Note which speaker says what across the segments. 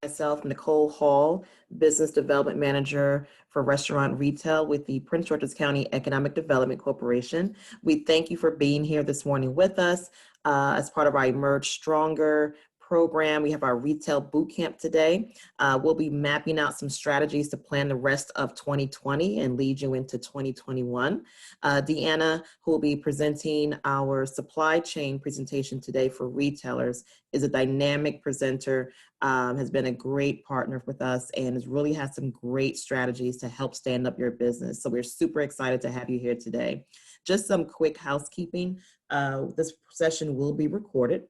Speaker 1: myself, Nicole Hall, Business Development Manager for Restaurant Retail with the Prince George's County Economic Development Corporation. We thank you for being here this morning with us as part of our Emerge Stronger program. We have our retail boot camp today. We'll be mapping out some strategies to plan the rest of 2020 and lead you into 2021. Deanna, who will be presenting our supply chain presentation today for retailers, is a dynamic presenter, has been a great partner with us, and has really had some great strategies to help stand up your business. So we're super excited to have you here today. Just some quick housekeeping. This session will be recorded.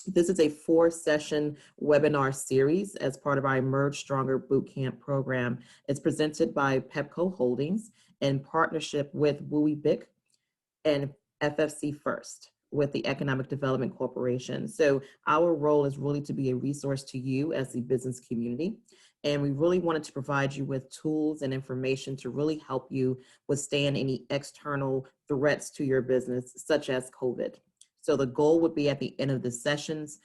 Speaker 1: This is a 4-session webinar series as part of our Emerge Stronger Bootcamp program. It's presented by Pepco Holdings in partnership with WUI-BIC and FFC First with the Economic Development Corporation. So our role is really to be a resource to you as the business community. And we really wanted to provide you with tools and information to really help you withstand any external threats to your business, such as COVID. So the goal would be at the end of the sessions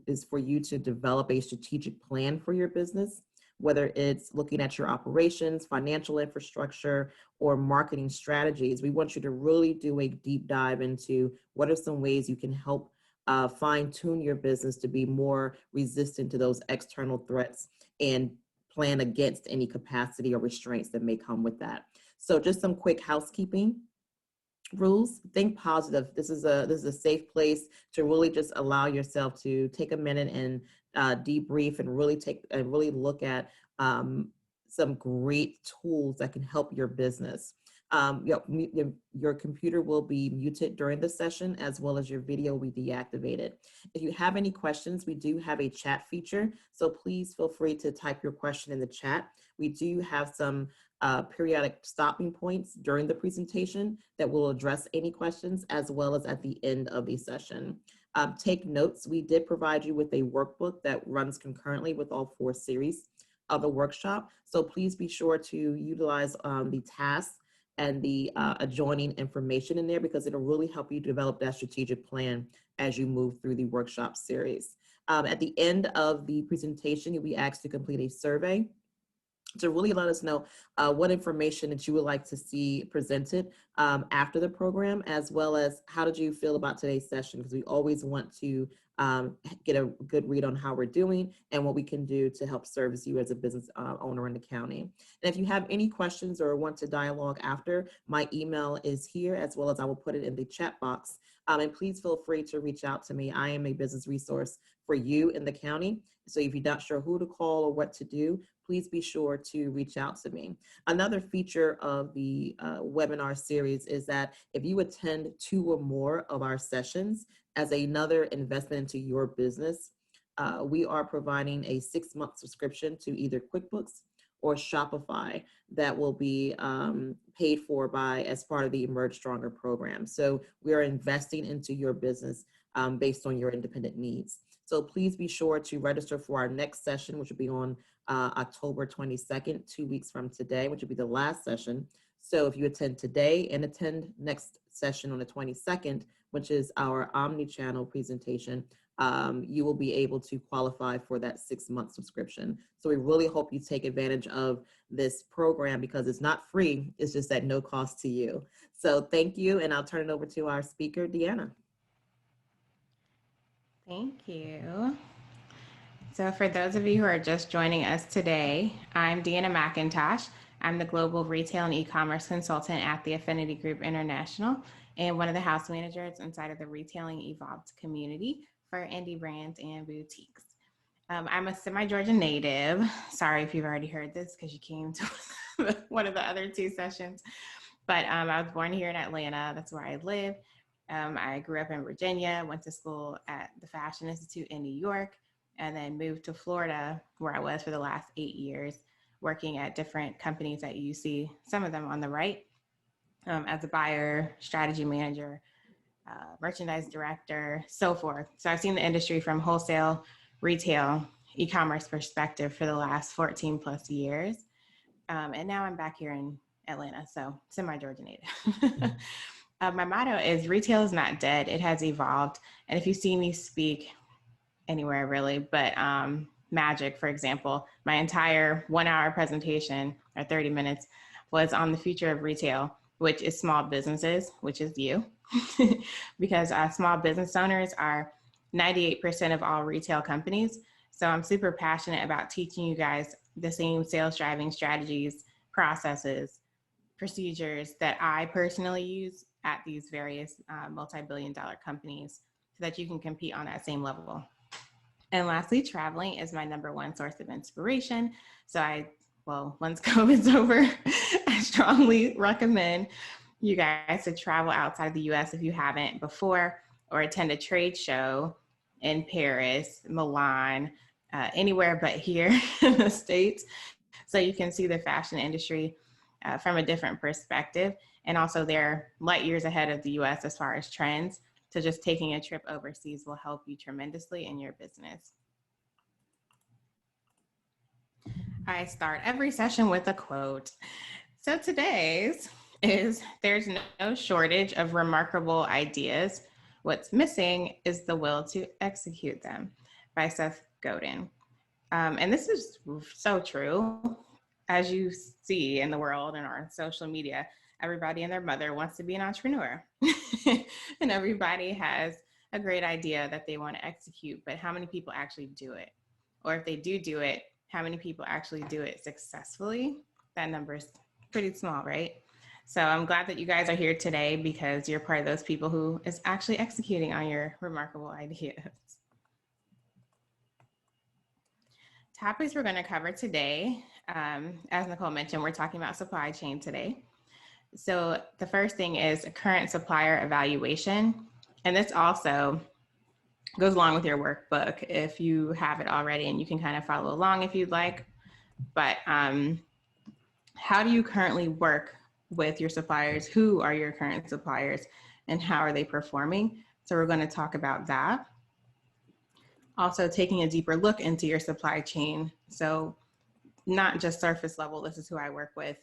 Speaker 1: is for you to develop a strategic plan for your business, whether it's looking at your operations, financial infrastructure, or marketing strategies. We want you to really do a deep dive into what are some ways you can help fine tune your business to be more resistant to those external threats and plan against any capacity or restraints that may come with that. So just some quick housekeeping rules. Think positive. This is a safe place to really just allow yourself to take a minute and debrief and really look at some great tools that can help your business. Your computer will be muted during the session, as well as your video will be deactivated. If you have any questions, we do have a chat feature, so please feel free to type your question in the chat. We do have some periodic stopping points during the presentation that will address any questions, as well as at the end of the session. Take notes. We did provide you with a workbook that runs concurrently with all 4 series of the workshop, so please be sure to utilize the tasks and the adjoining information in there, because it'll really help you develop that strategic plan as you move through the workshop series. At the end of the presentation, you'll be asked to complete a survey to really let us know what information that you would like to see presented after the program, as well as how did you feel about today's session, because we always want to get a good read on how we're doing and what we can do to help service you as a business owner in the county. And if you have any questions or want to dialogue after, my email is here, as well as I will put it in the chat box. And please feel free to reach out to me. I am a business resource for you in the county. So if you're not sure who to call or what to do, please be sure to reach out to me. Another feature of the webinar series is that if you attend 2 or more of our sessions as another investment into your business, we are providing a 6-month subscription to either QuickBooks or Shopify that will be paid for as part of the Emerge Stronger program. So we are investing into your business based on your independent needs. So please be sure to register for our next session, which will be on October 22nd, 2 weeks from today, which will be the last session. So if you attend today and attend next session on the 22nd, which is our omni-channel presentation, you will be able to qualify for that 6-month subscription. So we really hope you take advantage of this program, because it's not free, it's just at no cost to you. So thank you, and I'll turn it over to our speaker, Deanna.
Speaker 2: Thank you. So for those of you who are just joining us today, I'm Deanna McIntosh. I'm the Global Retail and E-commerce Consultant at the Affinity Group International, and one of the house managers inside of the Retailing Evolved community for indie brands and boutiques. I'm a semi-Georgia native. Sorry if you've already heard this because you came to one of the other 2 sessions, but I was born here in Atlanta. That's where I live. I grew up in Virginia, went to school at the Fashion Institute in New York, and then moved to Florida, where I was for the last 8 years, working at different companies that you see, some of them on the right, as a buyer, strategy manager, merchandise director, so forth. So I've seen the industry from wholesale, retail, e-commerce perspective for the last 14 plus years. And now I'm back here in Atlanta, so semi-Georgia native. My motto is retail is not dead, it has evolved. And if you see me speak anywhere really, but Magic, for example, my entire 1 hour presentation or 30 minutes was on the future of retail, which is small businesses, which is you, because small business owners are 98% of all retail companies. So I'm super passionate about teaching you guys the same sales driving strategies, processes, procedures that I personally use at these various multi-billion-dollar companies so that you can compete on that same level. And lastly, traveling is my number one source of inspiration. So once COVID's over, I strongly recommend you guys to travel outside the US if you haven't before, or attend a trade show in Paris, Milan, anywhere but here in the States, so you can see the fashion industry from a different perspective. And also they're light years ahead of the US as far as trends. So just taking a trip overseas will help you tremendously in your business. I start every session with a quote. So today's is, "There's no shortage of remarkable ideas. What's missing is the will to execute them," by Seth Godin. And this is so true. As you see in the world and our social media, everybody and their mother wants to be an entrepreneur. And everybody has a great idea that they want to execute, but how many people actually do it? Or if they do it, how many people actually do it successfully? That number is pretty small, right? So I'm glad that you guys are here today because you're part of those people who is actually executing on your remarkable ideas. Topics we're going to cover today, as Nicole mentioned, we're talking about supply chain today. So the first thing is current supplier evaluation. And this also goes along with your workbook if you have it already, and you can kind of follow along if you'd like. But how do you currently work with your suppliers? Who are your current suppliers and how are they performing? So we're going to talk about that. Also taking a deeper look into your supply chain. So not just surface level, this is who I work with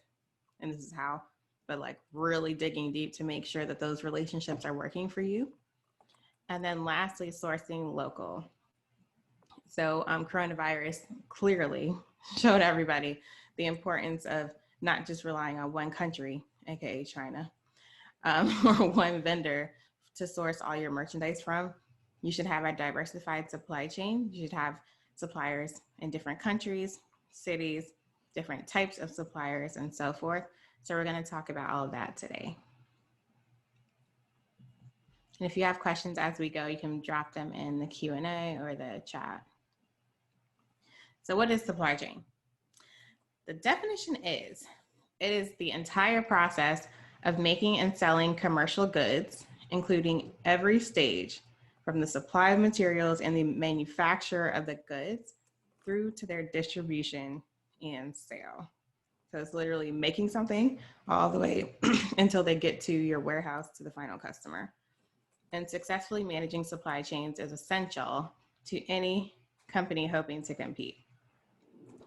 Speaker 2: and this is how, but like really digging deep to make sure that those relationships are working for you. And then lastly, sourcing local. So coronavirus clearly showed everybody the importance of not just relying on one country, aka China, or one vendor to source all your merchandise from. You should have a diversified supply chain. You should have suppliers in different countries, cities, different types of suppliers, and so forth. So we're going to talk about all of that today. And if you have questions as we go, you can drop them in the Q&A or the chat. So what is supply chain? The definition is, it is the entire process of making and selling commercial goods, including every stage from the supply of materials and the manufacture of the goods through to their distribution and sale. So it's literally making something all the way until they get to your warehouse to the final customer. And successfully managing supply chains is essential to any company hoping to compete.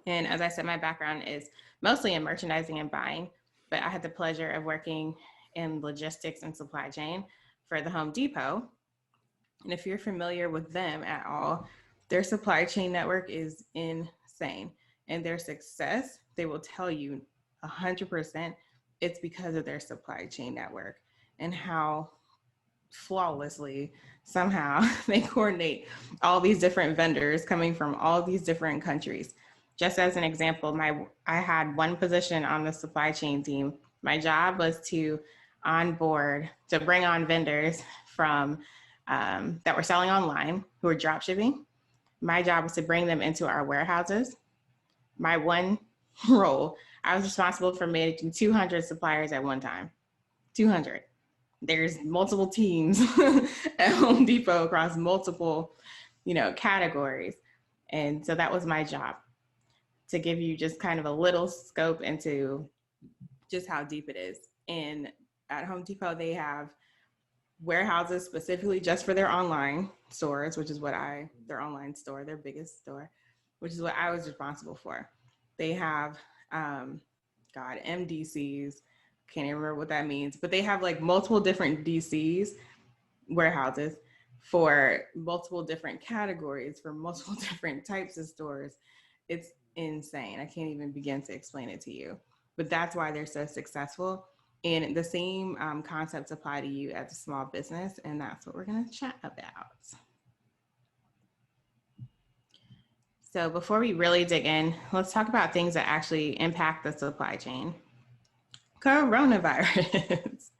Speaker 2: And as I said, my background is mostly in merchandising and buying, but I had the pleasure of working in logistics and supply chain for the Home Depot. And if you're familiar with them at all, their supply chain network is insane. And their success, they will tell you 100% it's because of their supply chain network and how flawlessly somehow they coordinate all these different vendors coming from all these different countries. Just as an example, I had one position on the supply chain team. My job was to bring on vendors from that were selling online who were drop shipping. My job was to bring them into our warehouses. My one role, I was responsible for managing 200 suppliers at one time. 200. There's multiple teams at Home Depot across multiple, categories. And so that was my job, to give you just kind of a little scope into just how deep it is. And at Home Depot, they have warehouses specifically just for their online stores, which is their online store, their biggest store, which is what I was responsible for. They have, MDCs, can't even remember what that means, but they have like multiple different DCs, warehouses, for multiple different categories, for multiple different types of stores. It's insane. I can't even begin to explain it to you. But that's why they're so successful. And the same concepts apply to you as a small business. And that's what we're going to chat about. So before we really dig in, let's talk about things that actually impact the supply chain. Coronavirus.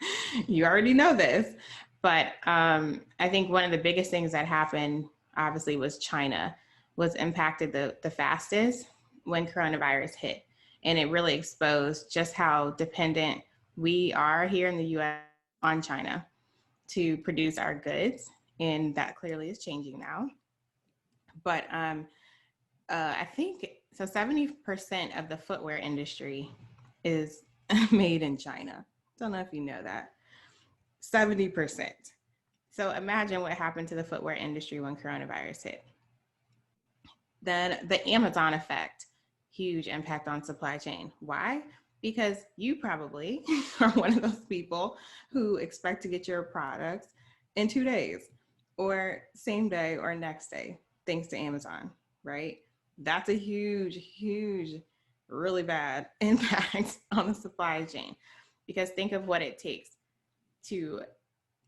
Speaker 2: You already know this, but I think one of the biggest things that happened, obviously, was China was impacted the fastest when coronavirus hit. And it really exposed just how dependent we are here in the US on China to produce our goods. And that clearly is changing now. But I think so 70% of the footwear industry is made in China. Don't know if you know that. 70%. So imagine what happened to the footwear industry when coronavirus hit. Then the Amazon effect, huge impact on supply chain. Why? Because you probably are one of those people who expect to get your products in 2 days or same day or next day, thanks to Amazon, right? That's a huge, really bad impact on the supply chain, because think of what it takes to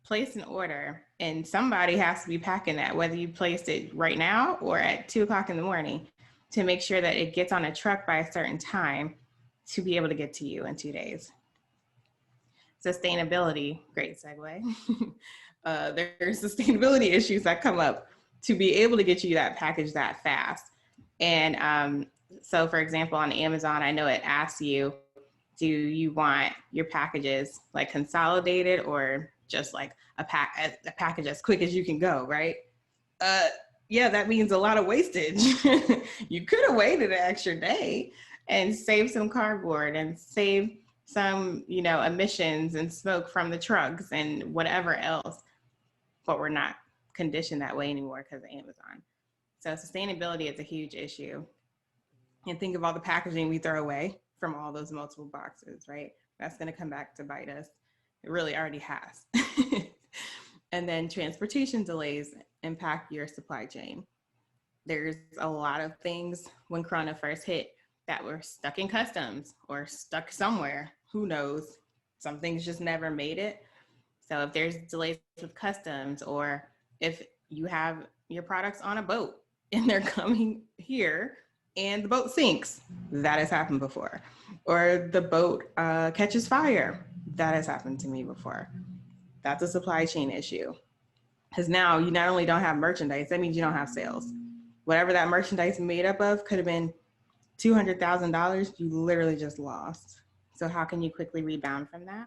Speaker 2: place an order and somebody has to be packing that, whether you placed it right now or at 2 o'clock in the morning, to make sure that it gets on a truck by a certain time to be able to get to you in 2 days. Sustainability, great segue. There's sustainability issues that come up to be able to get you that package that fast. And so for example, on Amazon, I know it asks you, do you want your packages like consolidated or just like a package as quick as you can go, right? Yeah, that means a lot of wastage. You could have waited an extra day and saved some cardboard and saved some, emissions and smoke from the trucks and whatever else, but we're not conditioned that way anymore because of Amazon. So sustainability is a huge issue. And think of all the packaging we throw away from all those multiple boxes, right? That's going to come back to bite us. It really already has. And then transportation delays impact your supply chain. There's a lot of things when Corona first hit that were stuck in customs or stuck somewhere. Who knows? Some things just never made it. So if there's delays with customs, or if you have your products on a boat and they're coming here and the boat sinks, that has happened before. Or the boat catches fire, that has happened to me before. That's a supply chain issue. Because now you not only don't have merchandise, that means you don't have sales. Whatever that merchandise made up of could have been $200,000, you literally just lost. So how can you quickly rebound from that?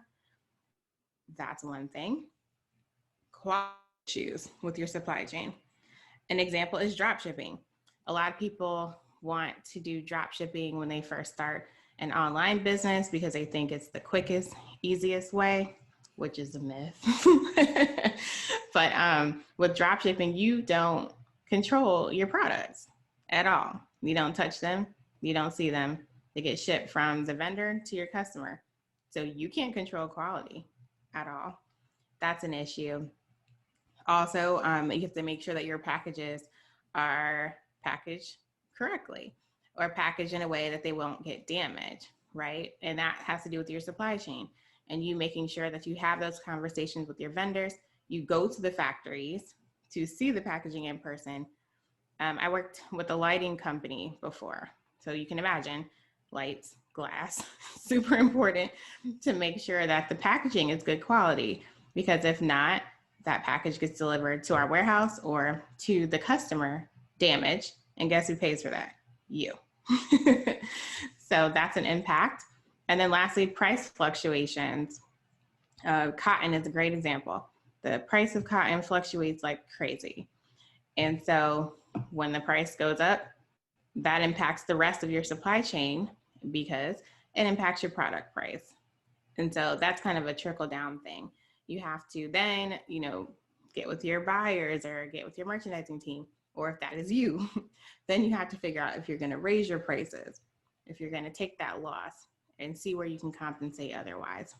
Speaker 2: That's one thing. Quality issues with your supply chain. An example is drop shipping. A lot of people want to do drop shipping when they first start an online business because they think it's the quickest, easiest way, which is a myth. But with drop shipping, you don't control your products at all. You don't touch them. You don't see them. They get shipped from the vendor to your customer. So you can't control quality at all. That's an issue. Also, you have to make sure that your packages are packaged correctly or packaged in a way that they won't get damaged, right? And that has to do with your supply chain and you making sure that you have those conversations with your vendors. You go to the factories to see the packaging in person. I worked with a lighting company before, so you can imagine lights, glass, super important to make sure that the packaging is good quality, because if not, that package gets delivered to our warehouse or to the customer damaged. And guess who pays for that? You. So that's an impact. And then lastly, price fluctuations. Cotton is a great example. The price of cotton fluctuates like crazy. And so when the price goes up, that impacts the rest of your supply chain because it impacts your product price. And so that's kind of a trickle down thing. You have to then, get with your buyers or get with your merchandising team, or if that is you, then you have to figure out if you're going to raise your prices, if you're going to take that loss and see where you can compensate otherwise.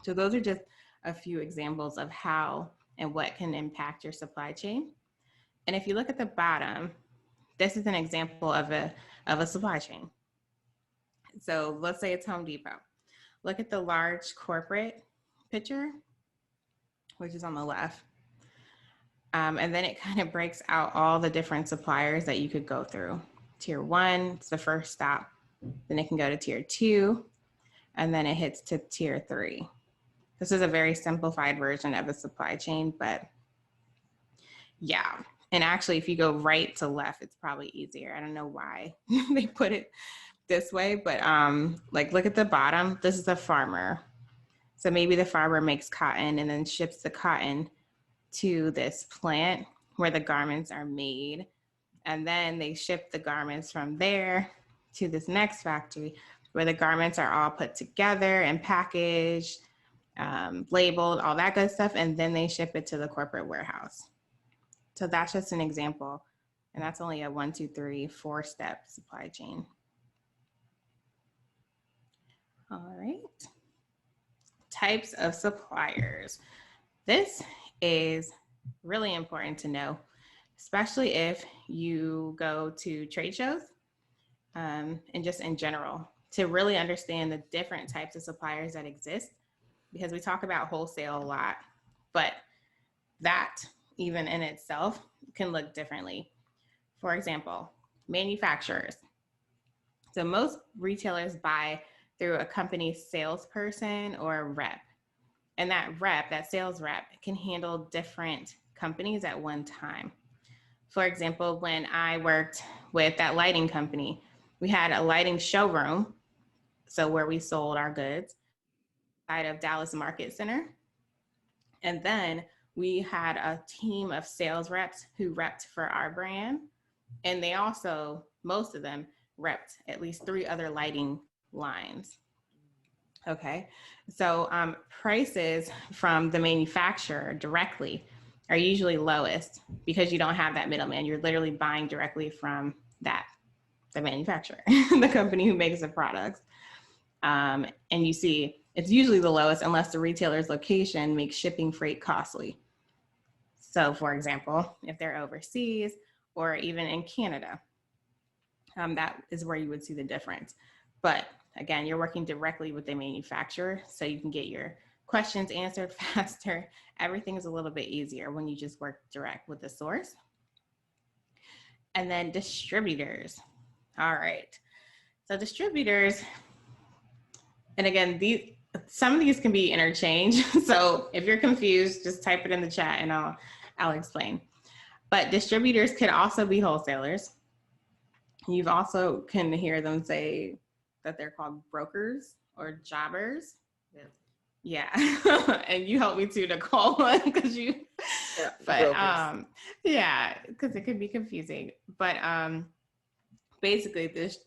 Speaker 2: So those are just a few examples of how and what can impact your supply chain. And if you look at the bottom, this is an example of a supply chain. So let's say it's Home Depot. Look at the large corporate picture, which is on the left. And then it kind of breaks out all the different suppliers that you could go through. Tier 1 is the first stop. Then it can go to tier 2, and then it hits to tier 3. This is a very simplified version of a supply chain, but yeah. And actually, if you go right to left, it's probably easier. I don't know why they put it this way, but like look at the bottom. This is a farmer. So maybe the farmer makes cotton and then ships the cotton to this plant where the garments are made. And then they ship the garments from there to this next factory where the garments are all put together and packaged, labeled, all that good stuff. And then they ship it to the corporate warehouse. So that's just an example. And that's only a 1, 2, 3, 4-step supply chain. All right. Types of suppliers. This is really important to know, especially if you go to trade shows and just in general, to really understand the different types of suppliers that exist, because we talk about wholesale a lot, but that even in itself can look differently. For example, manufacturers. So most retailers buy through a company's salesperson or a rep. And that sales rep, can handle different companies at one time. For example, when I worked with that lighting company, we had a lighting showroom, so where we sold our goods, outside of Dallas Market Center. And then we had a team of sales reps who repped for our brand. And they also, most of them, repped at least 3 other lighting lines. Okay, so prices from the manufacturer directly are usually lowest because you don't have that middleman. You're literally buying directly from the manufacturer, the company who makes the products. And you see, it's usually the lowest unless the retailer's location makes shipping freight costly. So for example, if they're overseas or even in Canada, that is where you would see the difference. But again, you're working directly with the manufacturer, so you can get your questions answered faster. Everything is a little bit easier when you just work direct with the source. And then distributors. All right. So distributors, and again, some of these can be interchanged. So if you're confused, just type it in the chat and I'll explain. But distributors could also be wholesalers. You've also can hear them say that they're called brokers or jobbers. Yeah. And you helped me too, Nicole, because you, yeah, but yeah, because it could be confusing. But basically this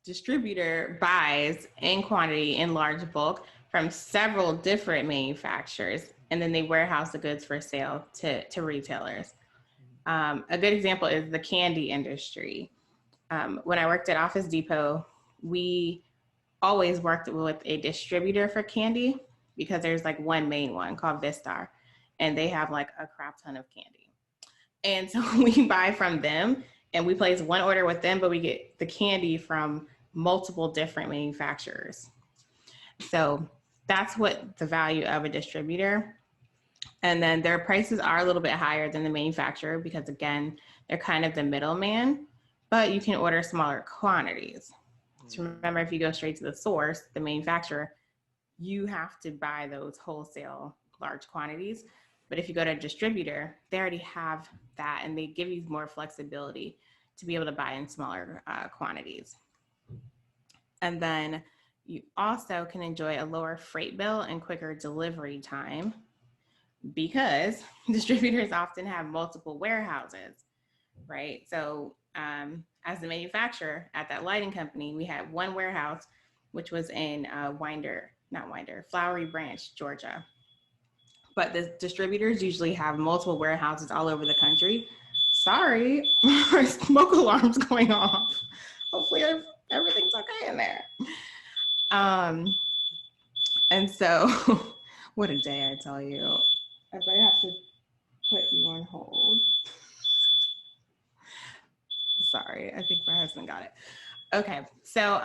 Speaker 2: distributor buys in quantity in large bulk from several different manufacturers, and then they warehouse the goods for sale to retailers. A good example is the candy industry. When I worked at Office Depot, we always worked with a distributor for candy because there's like one main one called Vistar, and they have like a crap ton of candy. And so we buy from them and we place one order with them, but we get the candy from multiple different manufacturers. So that's what the value of a distributor. And then their prices are a little bit higher than the manufacturer because again, they're kind of the middleman, but you can order smaller quantities. So remember, if you go straight to the source, the manufacturer, you have to buy those wholesale large quantities. But if you go to a distributor, they already have that and they give you more flexibility to be able to buy in smaller quantities. And then you also can enjoy a lower freight bill and quicker delivery time because distributors often have multiple warehouses, right? So as the manufacturer at that lighting company, we had one warehouse, which was in Flowery Branch, Georgia. But the distributors usually have multiple warehouses all over the country. Sorry, our smoke alarm's going off. Hopefully everything's okay in there. And so, what a day, I tell you. I might have to put you on hold. Sorry, I think my husband got it. Okay, so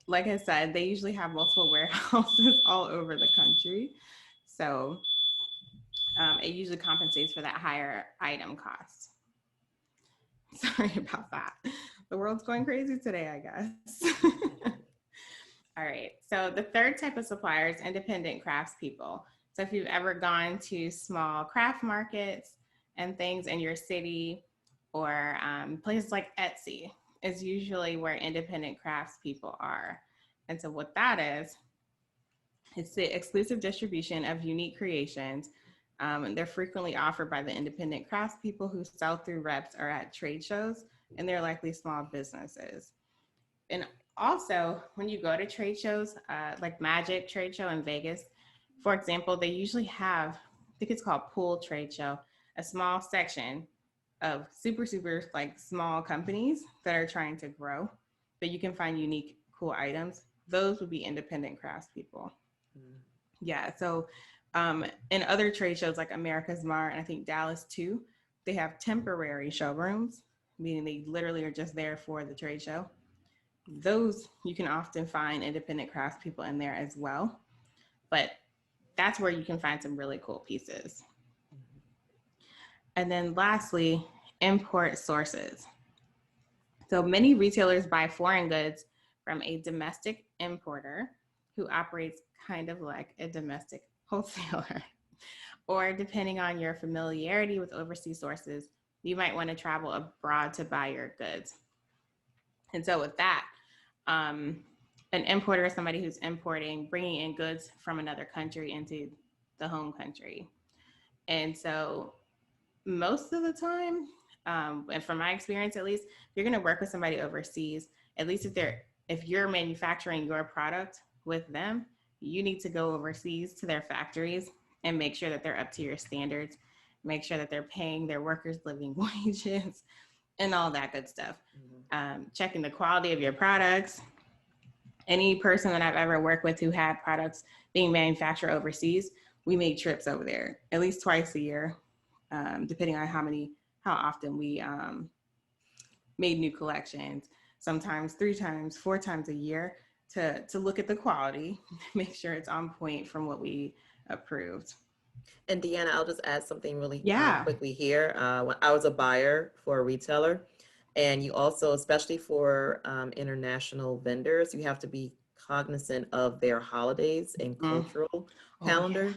Speaker 2: like I said, they usually have multiple warehouses all over the country. So it usually compensates for that higher item cost. Sorry about that. The world's going crazy today, I guess. All right. So the third type of supplier is independent craftspeople. So if you've ever gone to small craft markets and things in your city or places like Etsy, is usually where independent craftspeople are. And so what that is, it's the exclusive distribution of unique creations. And they're frequently offered by the independent craftspeople who sell through reps or at trade shows, and they're likely small businesses. And also, when you go to trade shows, like Magic Trade Show in Vegas, for example, they usually have, I think it's called Pool Trade Show, a small section of super like small companies that are trying to grow, but you can find unique, cool items. Those would be independent craftspeople.
Speaker 1: Mm.
Speaker 2: Yeah. So in other trade shows like America's Mart and I think Dallas too, they have temporary showrooms, meaning they literally are just there for the trade show. Those you can often find independent craftspeople in there as well. But that's where you can find some really cool pieces. And then lastly, import sources. So many retailers buy foreign goods from a domestic importer who operates kind of like a domestic wholesaler. Or depending on your familiarity with overseas sources, you might want to travel abroad to buy your goods. And so with that, an importer is somebody who's importing, bringing in goods from another country into the home country. And so most of the time, and from my experience at least, if you're going to work with somebody overseas, at least if you're manufacturing your product with them, you need to go overseas to their factories and make sure that they're up to your standards, make sure that they're paying their workers living wages and all that good stuff. Checking the quality of your products. Any person that I've ever worked with who had products being manufactured overseas, we made trips over there at least twice a year, depending on how often we made new collections. Sometimes 3 times, 4 times a year to look at the quality, make sure it's on point from what we approved.
Speaker 1: And Deanna, I'll just add something really
Speaker 2: Yeah.
Speaker 1: quickly here. When I was a buyer for a retailer, and you also, especially for international vendors, you have to be cognizant of their holidays and
Speaker 2: Mm.
Speaker 1: cultural
Speaker 2: Oh, yeah.
Speaker 1: calendar.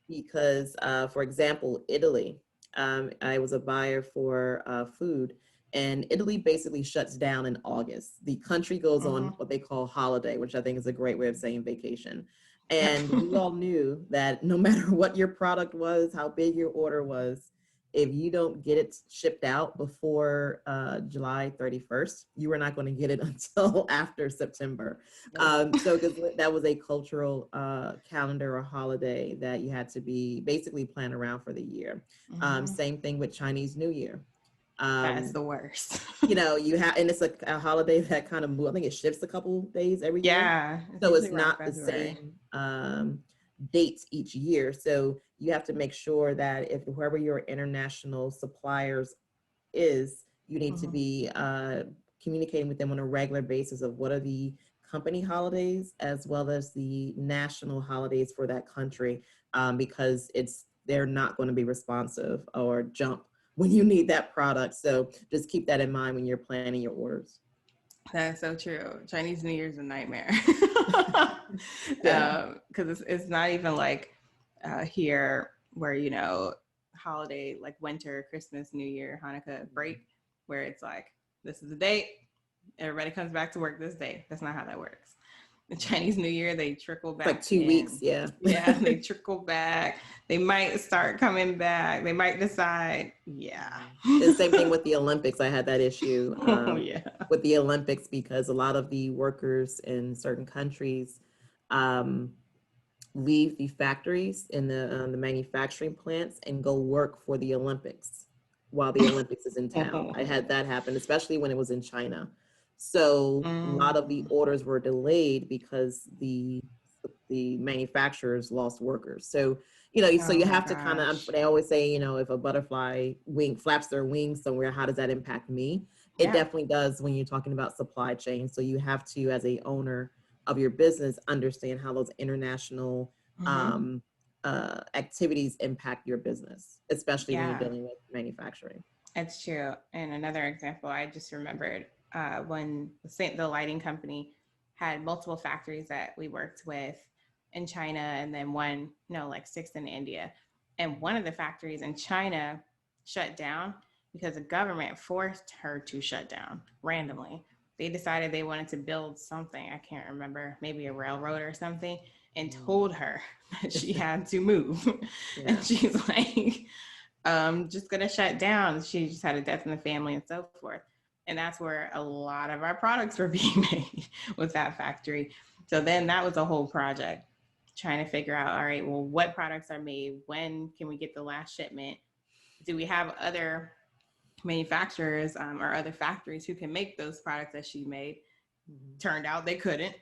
Speaker 1: Because, for example, Italy, I was a buyer for food, and Italy basically shuts down in August. The country goes on what they call holiday, which I think is a great way of saying vacation.
Speaker 2: Yep.
Speaker 1: And we all knew that no matter what your product was, how big your order was, if you don't get it shipped out before July 31st, you were not going to get it until after September. So because that was a cultural calendar or holiday that you had to be basically plan around for the year. Same thing with Chinese New Year.
Speaker 2: That's the worst.
Speaker 1: You have, and it's a holiday that kind of move. I think it shifts a couple days every year.
Speaker 2: Yeah.
Speaker 1: So it's
Speaker 2: around
Speaker 1: not the
Speaker 2: February.
Speaker 1: same dates each year. So you have to make sure that if whoever your international suppliers is, you need to be communicating with them on a regular basis of what are the company holidays as well as the national holidays for that country, because they're not going to be responsive or jump when you need that product. So just keep that in mind when you're planning your orders.
Speaker 2: That's so true. Chinese New Year's a nightmare.
Speaker 1: Yeah.
Speaker 2: Because it's not even like here where, holiday like winter, Christmas, New Year, Hanukkah break, where it's like, this is the date, everybody comes back to work this day. That's not how that works. The Chinese New Year, they trickle back.
Speaker 1: Like 2 weeks, yeah.
Speaker 2: Yeah, they trickle back. They might start coming back. They might decide, yeah.
Speaker 1: The same thing with the Olympics. I had that issue
Speaker 2: Yeah.
Speaker 1: with the Olympics because a lot of the workers in certain countries leave the factories in the manufacturing plants and go work for the Olympics while the Olympics is in town. I had that happen, especially when it was in China. So a lot of the orders were delayed because the manufacturers lost workers. So, So
Speaker 2: Oh
Speaker 1: you
Speaker 2: my
Speaker 1: have to kind of,
Speaker 2: gosh.
Speaker 1: they always say, if a butterfly flaps their wings somewhere, how does that impact me? It
Speaker 2: Yeah.
Speaker 1: definitely does when you're talking about supply chain. So you have to, as a owner of your business, understand how those international
Speaker 2: Hmm.
Speaker 1: um, activities impact your business, especially when you're
Speaker 2: Yeah,
Speaker 1: dealing with manufacturing.
Speaker 2: it's true. And another example I just remembered when the lighting company had multiple factories that we worked with in China, and then one, no, like six in India. And one of the factories in China shut down because the government forced her to shut down randomly. They decided they wanted to build something, I can't remember, maybe a railroad or something, and
Speaker 1: Mm.
Speaker 2: told her that she had to move. And
Speaker 1: Yeah.
Speaker 2: she's like, just gonna shut down. She just had a death in the family and so forth. And that's where a lot of our products were being made, with that factory. So then that was a whole project, trying to figure out, all right, well, what products are made? When can we get the last shipment? Do we have other manufacturers or other factories who can make those products that she made?
Speaker 1: Mhm.
Speaker 2: Turned out they couldn't,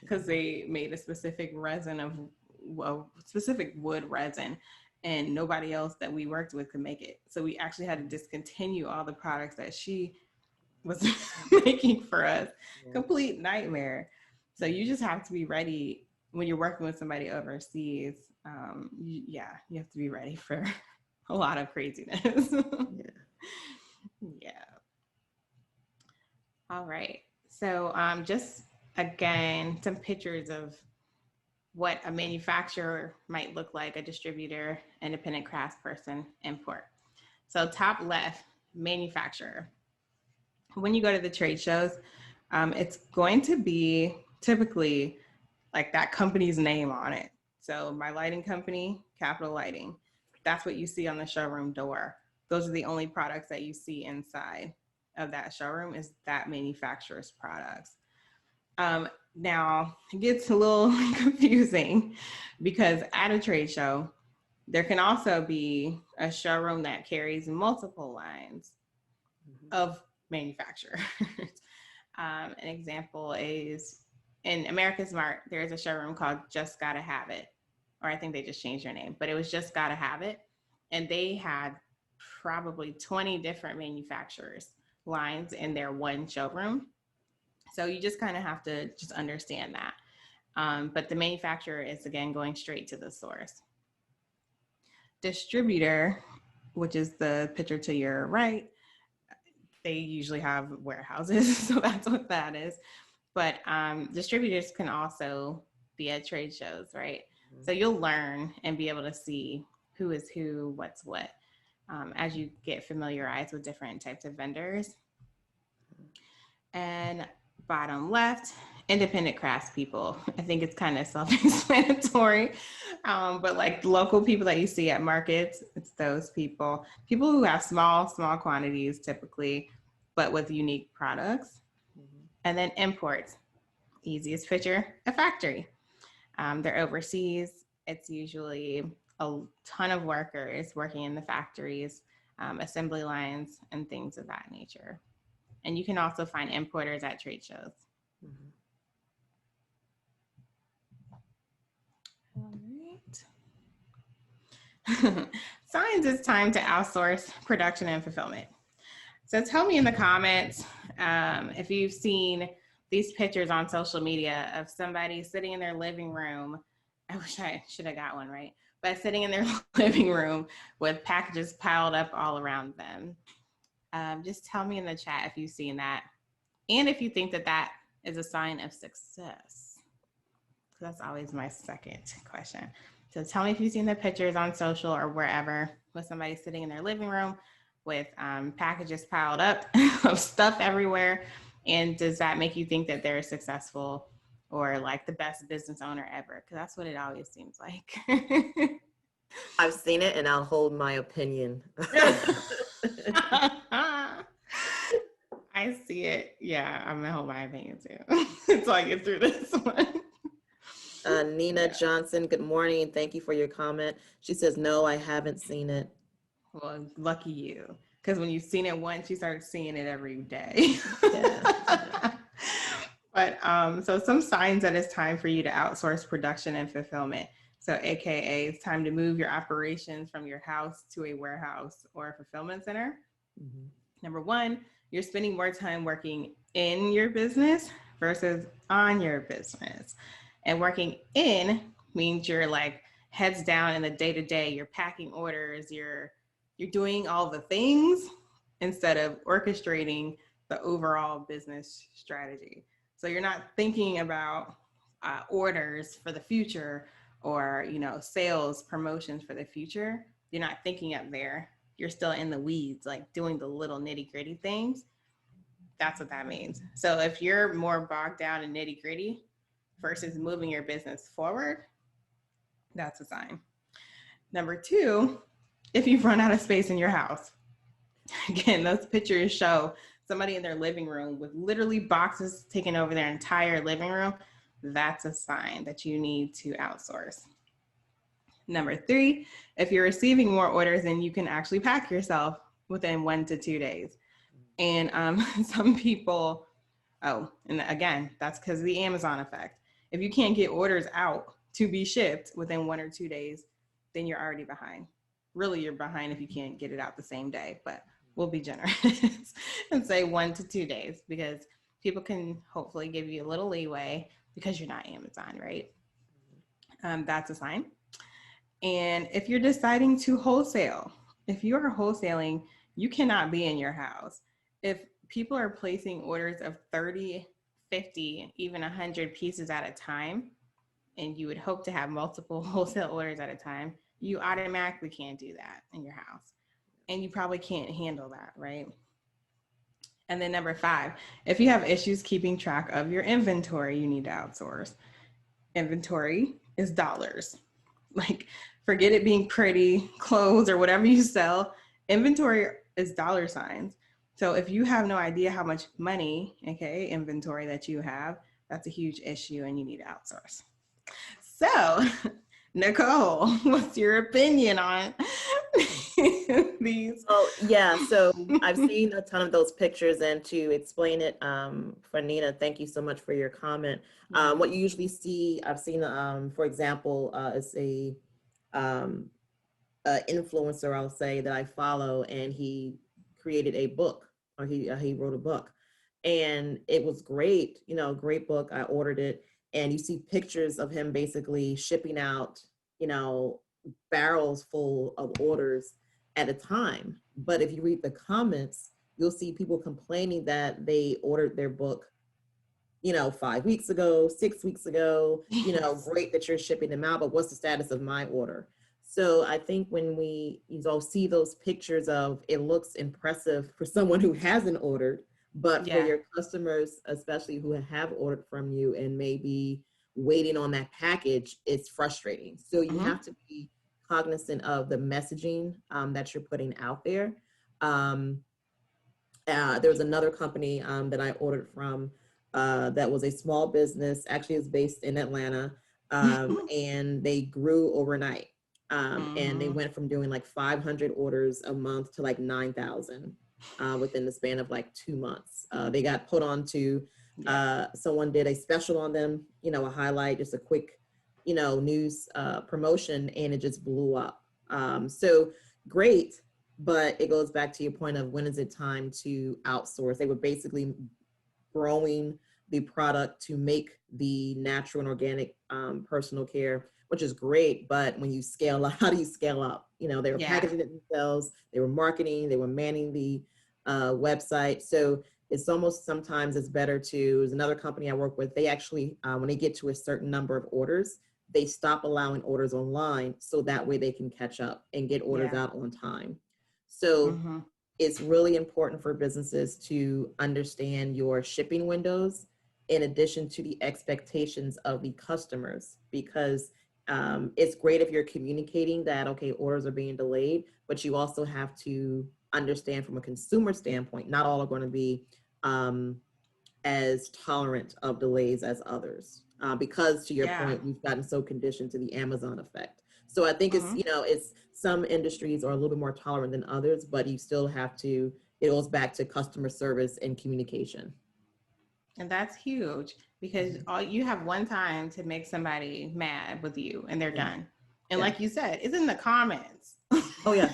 Speaker 2: because they made a specific resin of a specific wood resin, and nobody else that we worked with could make it. So we actually had to discontinue all the products that she was making for us.
Speaker 1: Yeah.
Speaker 2: Complete nightmare. So you just have to be ready when you're working with somebody overseas. You have to be ready for a lot of craziness.
Speaker 1: Yeah.
Speaker 2: Yeah. All right. So just again, some pictures of what a manufacturer might look like, a distributor, independent craftsperson, import. So top left, manufacturer. When you go to the trade shows, it's going to be typically like that company's name on it. So my lighting company, Capital Lighting, that's what you see on the showroom door. Those are the only products that you see inside of that showroom, is that manufacturer's products. Now, it gets a little confusing because at a trade show, there can also be a showroom that carries multiple lines
Speaker 1: Mhm.
Speaker 2: of manufacturers. An example is in America's Mart, there is a showroom called Just Gotta Have It, or I think they just changed their name, but it was Just Gotta Have It. And they had probably 20 different manufacturers lines in their one showroom. So you just kind of have to just understand that. But the manufacturer is, again, going straight to the source. Distributor, which is the picture to your right, they usually have warehouses. So that's what that is. But distributors can also be at trade shows, right?
Speaker 1: Mhm.
Speaker 2: So you'll learn and be able to see who is who, what's what, as you get familiarized with different types of vendors. And bottom left, independent craftspeople. I think it's kind of self-explanatory, but like local people that you see at markets, it's those people. People who have small quantities typically, but with unique products.
Speaker 1: Mhm.
Speaker 2: And then imports. Easiest picture, a factory. They're overseas. It's usually a ton of workers working in the factories, assembly lines, and things of that nature. And you can also find importers at trade shows.
Speaker 1: Mhm.
Speaker 2: All right. Signs it's time to outsource production and fulfillment. So tell me in the comments if you've seen these pictures on social media of somebody sitting in their living room. I wish I should have got one, right? But sitting in their living room with packages piled up all around them. Just tell me in the chat if you've seen that, and if you think that that is a sign of success. That's always my second question. So tell me if you've seen the pictures on social or wherever with somebody sitting in their living room with packages piled up of stuff everywhere. And does that make you think that they're successful or like the best business owner ever? Because that's what it always seems like.
Speaker 1: I've seen it and I'll hold my opinion.
Speaker 2: I see it. Yeah, I'm gonna hold my opinion too until I get through this one.
Speaker 1: Nina
Speaker 2: Yeah.
Speaker 1: Johnson, good morning, and thank you for your comment. She says, no, I haven't seen it.
Speaker 2: Well, lucky you. Because when you've seen it once, you start seeing it every day.
Speaker 1: Yeah.
Speaker 2: But so some signs that it's time for you to outsource production and fulfillment. So AKA it's time to move your operations from your house to a warehouse or a fulfillment center.
Speaker 1: Mhm.
Speaker 2: Number one, you're spending more time working in your business versus on your business. And working in means you're like heads down in the day to day. You're packing orders. You're doing all the things instead of orchestrating the overall business strategy. So you're not thinking about orders for the future or sales promotions for the future. You're not thinking up there. You're still in the weeds, like doing the little nitty gritty things. That's what that means. So if you're more bogged down in nitty gritty versus moving your business forward, that's a sign. Number two, if you've run out of space in your house, again, those pictures show somebody in their living room with literally boxes taking over their entire living room. That's a sign that you need to outsource. Number three, if you're receiving more orders than you can actually pack yourself within 1 to 2 days. And some people, and again, that's because of the Amazon effect. If you can't get orders out to be shipped within 1 or 2 days, then you're already behind. Really, you're behind if you can't get it out the same day, but we'll be generous and say 1 to 2 days because people can hopefully give you a little leeway because you're not Amazon, right? That's a sign. And if you're deciding to wholesale, if you are wholesaling, you cannot be in your house. If people are placing orders of 30, 50, even 100 pieces at a time, and you would hope to have multiple wholesale orders at a time, you automatically can't do that in your house. And you probably can't handle that, right? And then number five, if you have issues keeping track of your inventory, you need to outsource. Inventory is dollars. Like, forget it being pretty clothes or whatever you sell. Inventory is dollar signs. So if you have no idea how much money, aka inventory, that you have, that's a huge issue and you need to outsource. So, Nicole, what's your opinion on these?
Speaker 1: Oh, yeah. So I've seen a ton of those pictures, and to explain it for Nina, thank you so much for your comment. What you usually see, I've seen, for example, is um, a influencer, I'll say, that I follow, and he created a book, or he wrote a book, and it was great. Great book. I ordered it, and you see pictures of him basically shipping out, you know, barrels full of orders at a time. But if you read the comments, you'll see people complaining that they ordered their book, 5 weeks ago, 6 weeks ago.
Speaker 2: Yes.
Speaker 1: Great that you're shipping them out, but what's the status of my order? So I think when we see those pictures of, it looks impressive for someone who hasn't ordered, but for
Speaker 2: Yeah.
Speaker 1: your customers, especially who have ordered from you and maybe waiting on that package, it's frustrating. So you
Speaker 2: Mm-hmm.
Speaker 1: have to be cognizant of the messaging that you're putting out there. Um, there was another company that I ordered from that was a small business. Actually, it's based in Atlanta, and they grew overnight. And they
Speaker 2: Mm-hmm.
Speaker 1: went from doing like 500 orders a month to like 9,000 within the span of like 2 months. They got put on to,
Speaker 2: Yeah.
Speaker 1: someone did a special on them, a highlight, just a quick, news promotion, and it just blew up. So great, but it goes back to your point of, when is it time to outsource? They were basically growing the product to make the natural and organic personal care, which is great. But when you scale up, how do you scale up? They were
Speaker 2: Yeah.
Speaker 1: packaging it themselves, they were marketing, they were manning the website. So it's almost, sometimes it's better to, there's another company I work with, they actually, when they get to a certain number of orders, they stop allowing orders online, so that way they can catch up and get orders
Speaker 2: Yeah.
Speaker 1: out on time. So
Speaker 2: Mm-hmm.
Speaker 1: it's really important for businesses to understand your shipping windows in addition to the expectations of the customers, because it's great if you're communicating that, okay, orders are being delayed, but you also have to understand from a consumer standpoint, not all are going to be as tolerant of delays as others, because, to your
Speaker 2: Yeah.
Speaker 1: point, we've gotten so conditioned to the Amazon effect. So I think it's,
Speaker 2: Mm-hmm.
Speaker 1: it's, some industries are a little bit more tolerant than others, but you still have to, it goes back to customer service and communication.
Speaker 2: And that's huge because
Speaker 1: Mhm.
Speaker 2: all you have one time to make somebody mad with you and they're
Speaker 1: Yeah.
Speaker 2: done. And like you said, it's in the comments.
Speaker 1: Oh yes.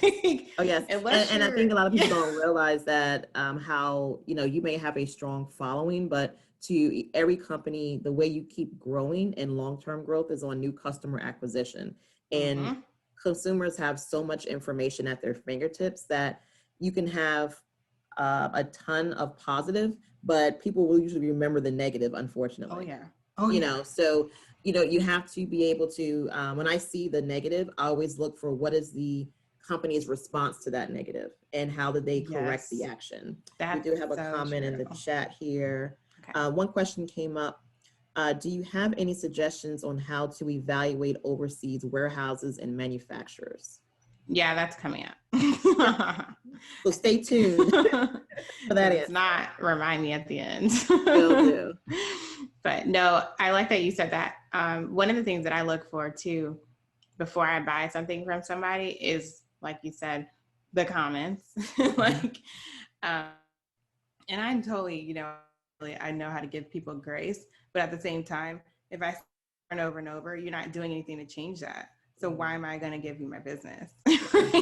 Speaker 1: Oh yes. And I think a lot of people
Speaker 2: yeah.
Speaker 1: don't realize that how, you may have a strong following, but to every company, the way you keep growing and long-term growth is on new customer acquisition. And consumers have so much information at their fingertips that you can have a ton of positive, but people will usually remember the negative,
Speaker 2: Oh
Speaker 1: unfortunately.
Speaker 2: yeah. Oh yeah.
Speaker 1: So you have to be able to, when I see the negative, I always look for what is the company's response to that negative and how did they correct the
Speaker 2: Yes.
Speaker 1: action. We
Speaker 2: That's
Speaker 1: do have a
Speaker 2: so
Speaker 1: comment in
Speaker 2: true.
Speaker 1: the chat here.
Speaker 2: Okay.
Speaker 1: One question came up. Do you have any suggestions on how to evaluate overseas warehouses and manufacturers?
Speaker 2: Yeah, that's coming up.
Speaker 1: So stay tuned for that
Speaker 2: If it's
Speaker 1: answer.
Speaker 2: not, remind me at the end.
Speaker 1: Will do.
Speaker 2: But no, I like that you said that. One of the things that I look for too before I buy something from somebody is, like you said, the comments. like, um, and I'm totally, I know how to give people grace, but at the same time, if I over and over, you're not doing anything to change that. So why am I going to give you my business?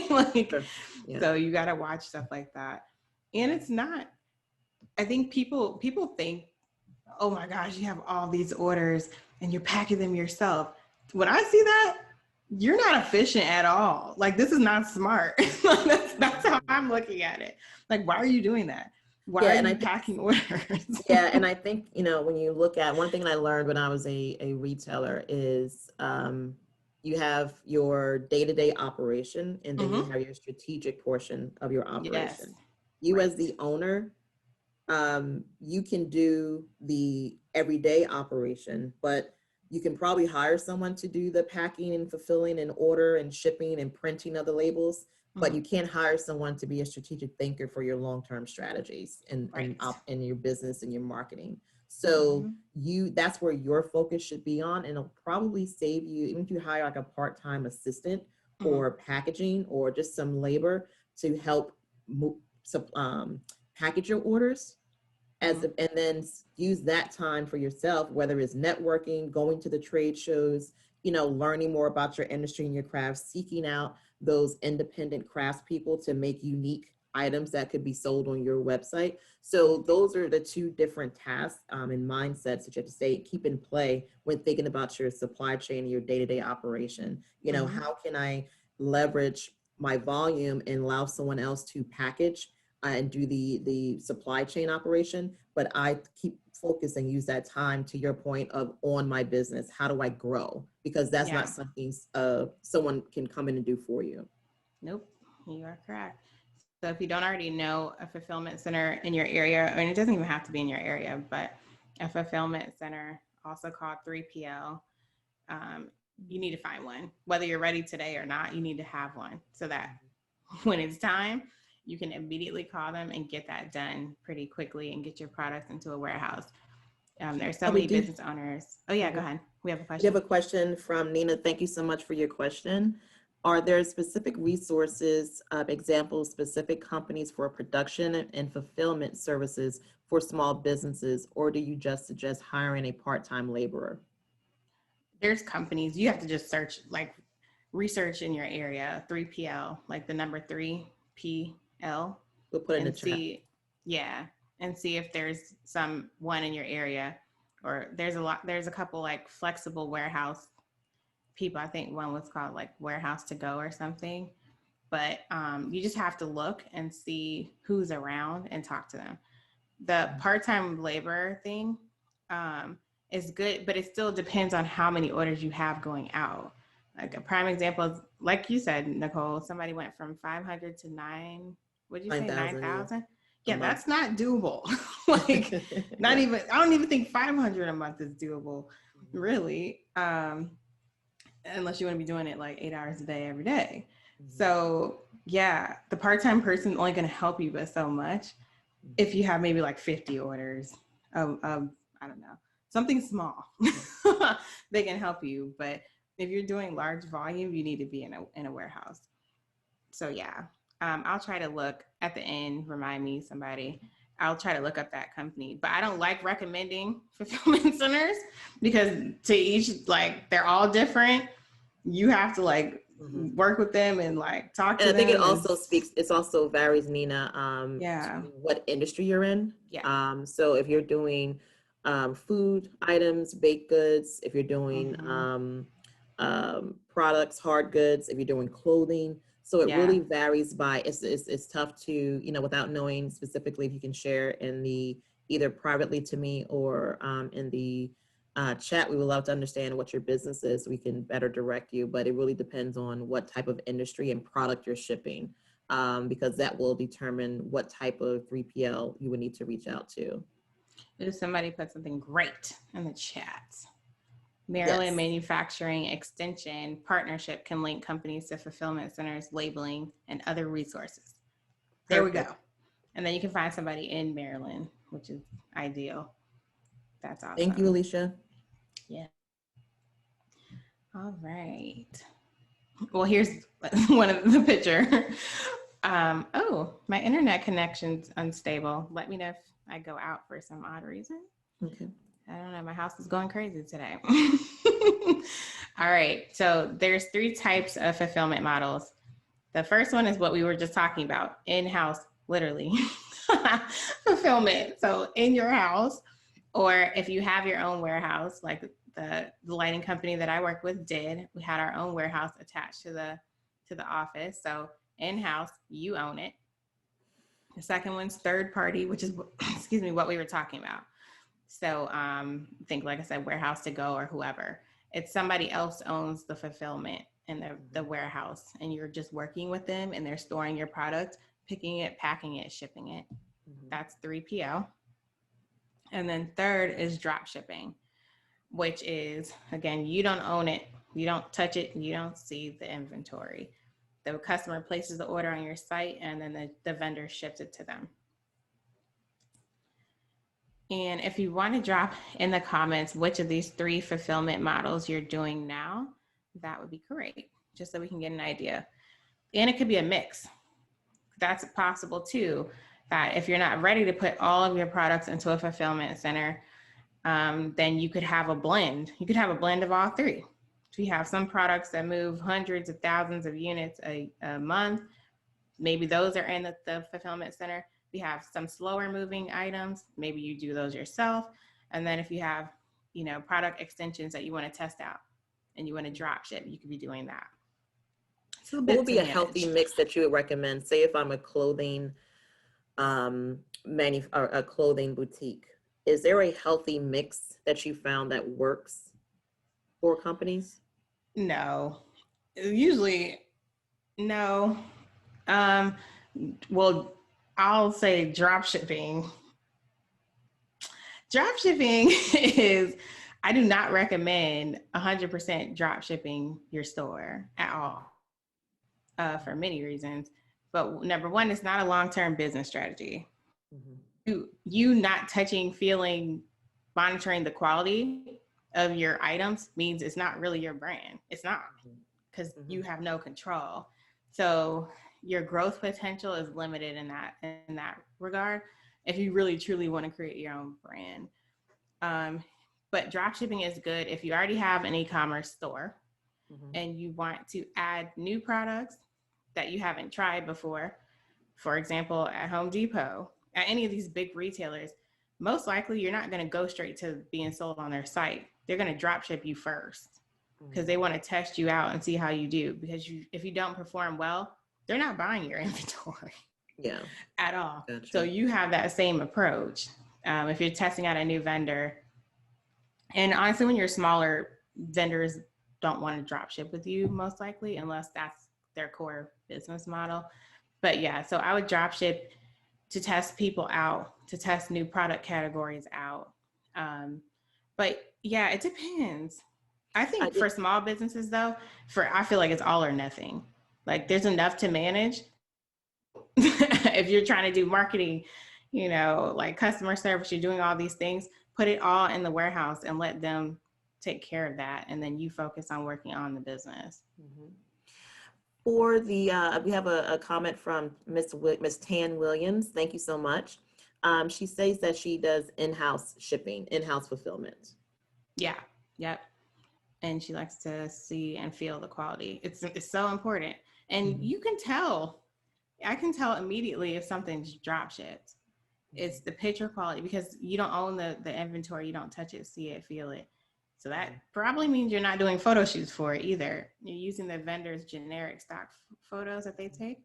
Speaker 2: like,
Speaker 1: Yeah.
Speaker 2: So you got to watch stuff like that. And it's not, I think people think, oh my gosh, you have all these orders and you're packing them yourself. When I see that, you're not efficient at all. Like, this is not smart. that's how I'm looking at it. Like, why are you doing that? Why are you packing orders?
Speaker 1: Yeah, and I think, when you look at, one thing I learned when I was a retailer is you have your day-to-day operation, and then you have your strategic portion of your operation.
Speaker 2: Yes.
Speaker 1: You as the owner, you can do the everyday operation, but you can probably hire someone to do the packing and fulfilling and order and shipping and printing of the labels, but you can't hire someone to be a strategic thinker for your long-term strategies and your business and your marketing. So that's where your focus should be on, and it'll probably save you, even if you hire like a part-time assistant or packaging or just some labor to help package your orders. And then use that time for yourself, whether it's networking, going to the trade shows, learning more about your industry and your craft, seeking out those independent craftspeople to make unique items that could be sold on your website. So those are the two different tasks and mindsets that you have to keep in play when thinking about your supply chain and your day-to-day operation. How can I leverage my volume and allow someone else to package and do the supply chain operation, but I keep focused and use that time, to your point, of on my business. How do I grow? Because that's not something someone can come in and do for you.
Speaker 2: Nope, you are correct. So if you don't already know a fulfillment center in your area, and it doesn't even have to be in your area, but a fulfillment center, also called 3PL, you need to find one. Whether you're ready today or not, you need to have one so that when it's time, you can immediately call them and get that done pretty quickly and get your products into a warehouse. There's so many business owners. Oh yeah, go ahead. We have a question.
Speaker 1: We have a question from Nina. Thank you so much for your question. Are there specific resources, examples, specific companies for production and fulfillment services for small businesses, or do you just suggest hiring a part-time laborer?
Speaker 2: There's companies, you have to just search, like research in your area, 3PL, like the number 3PL.
Speaker 1: We'll put it in the chat.
Speaker 2: Yeah, and see if there's one in your area, or there's a couple like flexible warehouse people. I think one was called like Warehouse to Go or something. But you just have to look and see who's around and talk to them. The part-time labor thing is good, but it still depends on how many orders you have going out. Like a prime example is, like you said, Nicole, somebody went from 500 to 9,000? Yeah, that's not doable. Like, not even, I don't even think 500 a month is doable, really. Unless you want to be doing it like 8 hours a day, every day. So yeah, the part-time person is only going to help you but so much. If you have maybe like 50 orders of I don't know, something small, they can help you. But if you're doing large volume, you need to be in a warehouse. So yeah, I'll try to look at the end, remind me, somebody, I'll try to look up that company. But I don't like recommending fulfillment centers because to each, like, they're all different. you have to like
Speaker 1: Mhm.
Speaker 2: work with them and like talk
Speaker 1: And
Speaker 2: to
Speaker 1: I think it
Speaker 2: them. And
Speaker 1: also it also varies, Nina,
Speaker 2: yeah,
Speaker 1: to what industry you're in.
Speaker 2: yeah.
Speaker 1: So if you're doing food items, baked goods, if you're doing
Speaker 2: Hmm.
Speaker 1: products, hard goods, if you're doing clothing, so it
Speaker 2: Yeah.
Speaker 1: really varies by, it's tough to, without knowing specifically, if you can share in the, either privately to me or in the chat, we would love to understand what your business is so we can better direct you, but it really depends on what type of industry and product you're shipping, because that will determine what type of 3PL you would need to reach out to.
Speaker 2: If somebody put something great in the chat. Maryland
Speaker 1: Yes.
Speaker 2: Manufacturing Extension Partnership can link companies to fulfillment centers, labeling, and other resources. There we go.
Speaker 1: Perfect.
Speaker 2: And then you can find somebody in Maryland, which is ideal. That's
Speaker 1: Thank you,
Speaker 2: awesome.
Speaker 1: Alicia.
Speaker 2: Yeah. All right. Well, here's one of the picture. Oh, my internet connection's unstable. Let me know if I go out for some odd reason.
Speaker 1: Okay.
Speaker 2: I don't know. My house is going crazy today. All right. So there's three types of fulfillment models. The first one is what we were just talking about, in-house, literally, fulfillment. So in your house, or if you have your own warehouse, like the lighting company that I work with did, we had our own warehouse attached to the office. So in-house, you own it. The second one's third party, which is excuse me, what we were talking about. So think, like I said, warehouse to go or whoever. It's somebody else owns the fulfillment in the warehouse, and you're just working with them, and they're storing your product, picking it, packing it, shipping it. That's 3PL. And then third is drop shipping, which is, again, you don't own it, you don't touch it, you don't see the inventory. The customer places the order on your site, and then the vendor ships it to them. And if you want to drop in the comments which of these three fulfillment models you're doing now, that would be great, just so we can get an idea. And it could be a mix. That's possible too, that if you're not ready to put all of your products into a fulfillment center, then you could have a blend. You could have a blend of all three. So you have some products that move hundreds of thousands of units a month. Maybe those are in the fulfillment center. We have some slower moving items. Maybe you do those yourself. And then if you have, product extensions that you want to test out and you want to drop ship, you could be doing that. It's a
Speaker 1: What would
Speaker 2: bit to
Speaker 1: be a healthy
Speaker 2: manage.
Speaker 1: mix that you would recommend? Say if I'm a clothing or a clothing boutique, is there a healthy mix that you found that works for companies?
Speaker 2: No, usually no. Um, well, I'll say drop shipping. Drop shipping is, I do not recommend 100% drop shipping your store at all, for many reasons. But number one, it's not a long-term business strategy.
Speaker 1: Mhm.
Speaker 2: You not touching, feeling, monitoring the quality of your items means it's not really your brand. It's not, because you
Speaker 1: Mhm.
Speaker 2: have no control. So your growth potential is limited in that regard if you really truly want to create your own brand. But drop shipping is good if you already have an e-commerce store
Speaker 1: Mhm.
Speaker 2: and you want to add new products that you haven't tried before. For example, at Home Depot, at any of these big retailers, most likely you're not going to go straight to being sold on their site. They're going to drop ship you first because they want to test you out and see how you do. Because if you don't perform well, they're not buying your inventory
Speaker 1: Yeah,
Speaker 2: at all. So
Speaker 1: gotcha.
Speaker 2: you have that same approach. If you're testing out a new vendor, and honestly, when you're smaller, vendors don't want to drop ship with you most likely, unless that's their core business model. But yeah, so I would drop ship to test people out, to test new product categories out. Um, but yeah, it depends. I
Speaker 1: I
Speaker 2: think
Speaker 1: did.
Speaker 2: for small businesses though, I feel like it's all or nothing. Like there's enough to manage. If you're trying to do marketing, like customer service, you're doing all these things, put it all in the warehouse and let them take care of that. And then you focus on working on the business.
Speaker 1: Mhm. For the, we have a comment from Miss Tan Williams. Thank you so much. She says that she does in-house shipping, in-house fulfillment.
Speaker 2: Yeah. Yep. and she likes to see and feel the quality. It's so important. And
Speaker 1: Mhm.
Speaker 2: you can tell, I can tell immediately if something's drop shipped. It's the picture quality because you don't own the inventory, you don't touch it, see it, feel it. So that probably means you're not doing photo shoots for it either. You're using the vendor's generic stock photos that they take.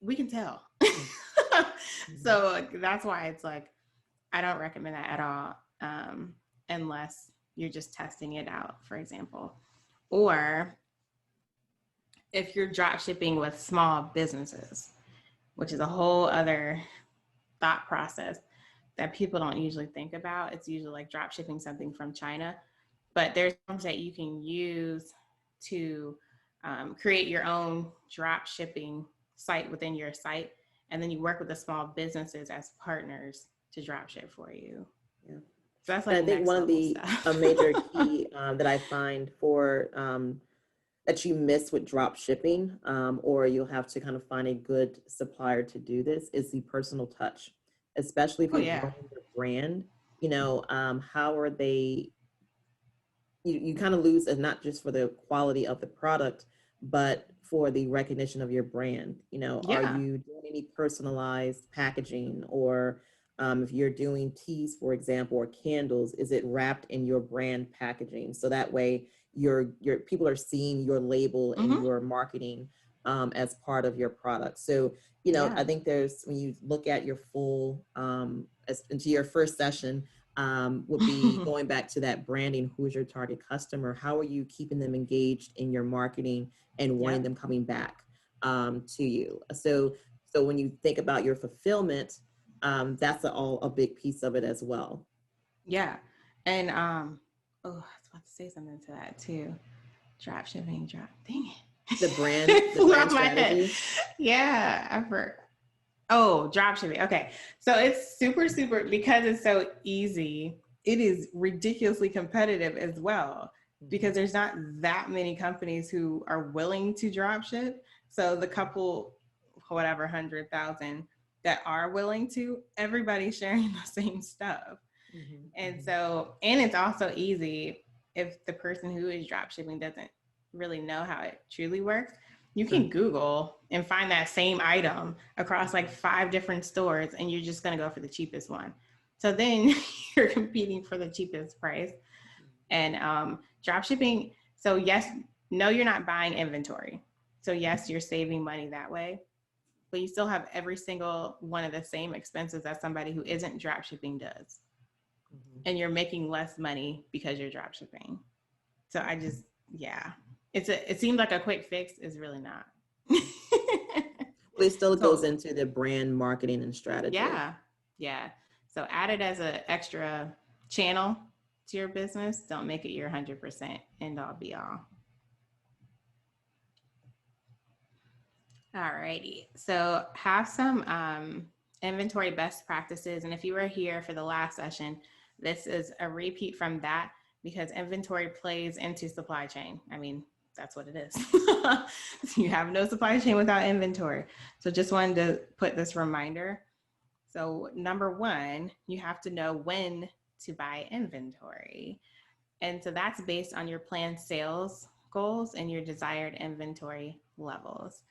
Speaker 2: We can tell.
Speaker 1: Mhm.
Speaker 2: So like, that's why it's like I don't recommend that at all, unless you're just testing it out, for example, or if you're drop shipping with small businesses, which is a whole other thought process that people don't usually think about. It's usually like drop shipping something from China, but there's things that you can use to create your own drop shipping site within your site. And then you work with the small businesses as partners to drop ship for you.
Speaker 1: Yeah.
Speaker 2: So that's
Speaker 1: And
Speaker 2: like
Speaker 1: I think
Speaker 2: next
Speaker 1: one of
Speaker 2: level
Speaker 1: the
Speaker 2: stuff.
Speaker 1: a major key that I find for that you miss with drop shipping, or you'll have to kind of find a good supplier to do this, is the personal touch, especially if
Speaker 2: Oh
Speaker 1: you're
Speaker 2: yeah.
Speaker 1: growing your brand. How are they you kind of lose, and not just for the quality of the product, but for the recognition of your brand. Are
Speaker 2: Yeah.
Speaker 1: you doing any personalized packaging, or if you're doing teas, for example, or candles, is it wrapped in your brand packaging? So that way your people are seeing your label and
Speaker 2: Mm-hmm.
Speaker 1: your marketing as part of your product. So, I
Speaker 2: Yeah.
Speaker 1: think there's, when you look at your full, into your first session, would be going back to that branding. Who is your target customer? How are you keeping them engaged in your marketing and wanting
Speaker 2: Yep.
Speaker 1: them coming back to you? So when you think about your fulfillment, that's all a big piece of it as well.
Speaker 2: Yeah. And oh, I was about to say something to that too. Drop shipping, drop. Dang it.
Speaker 1: The brand,
Speaker 2: It
Speaker 1: the
Speaker 2: flew
Speaker 1: brand
Speaker 2: out my head.
Speaker 1: strategy.
Speaker 2: Yeah, I forgot. Oh, drop shipping. Okay. So it's super, super, because it's so easy, it is ridiculously competitive as well because
Speaker 1: Mhm.
Speaker 2: there's not that many companies who are willing to drop ship. So the couple, whatever, 100,000 that are willing to, everybody's sharing the same stuff.
Speaker 1: Mhm.
Speaker 2: And
Speaker 1: Mhm.
Speaker 2: so, and it's also easy if the person who is drop shipping doesn't really know how it truly works. You
Speaker 1: Sure.
Speaker 2: can Google and find that same item across like 5 different stores, and you're just going to go for the cheapest one. So then you're competing for the cheapest price. And drop shipping. So, yes, no, you're not buying inventory. So, yes, you're saving money that way, but you still have every single one of the same expenses that somebody who isn't drop shipping does,
Speaker 1: Mhm.
Speaker 2: and you're making less money because you're drop shipping. So I just, yeah, it seems like a quick fix, is really not.
Speaker 1: But it still goes
Speaker 2: So
Speaker 1: into the brand marketing and strategy.
Speaker 2: yeah, yeah. So add it as an extra channel to your business. Don't make it your 100% end all be all. Alrighty. So have some inventory best practices. And if you were here for the last session, this is a repeat from that because inventory plays into supply chain. I mean, that's what it is. You have no supply chain without inventory. So just wanted to put this reminder. So number one, you have to know when to buy inventory. And so that's based on your planned sales goals and your desired inventory levels.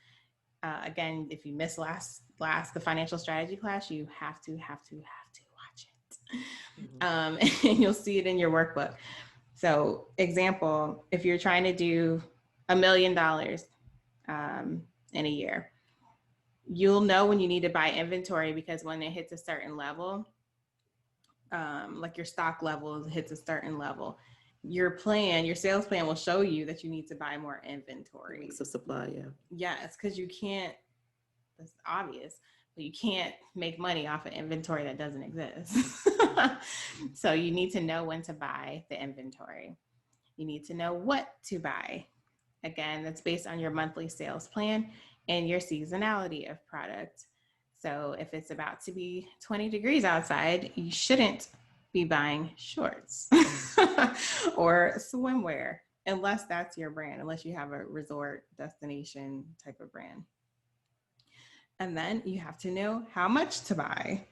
Speaker 2: Again, if you missed the financial strategy class, you have to watch it,
Speaker 1: Mhm.
Speaker 2: and you'll see it in your workbook. So, example, if you're trying to do $1 million in a year, you'll know when you need to buy inventory because when it hits a certain level, like your stock level hits a certain level, your sales plan will show you that you need to buy more inventory.
Speaker 1: Weeks of supply, yeah.
Speaker 2: Yes, because you can't, that's obvious, but you can't make money off of inventory that doesn't exist. So you need to know when to buy the inventory. You need to know what to buy. Again, that's based on your monthly sales plan and your seasonality of product. So if it's about to be 20 degrees outside, you shouldn't be buying shorts or swimwear unless that's your brand, unless you have a resort destination type of brand. And then you have to know how much to buy.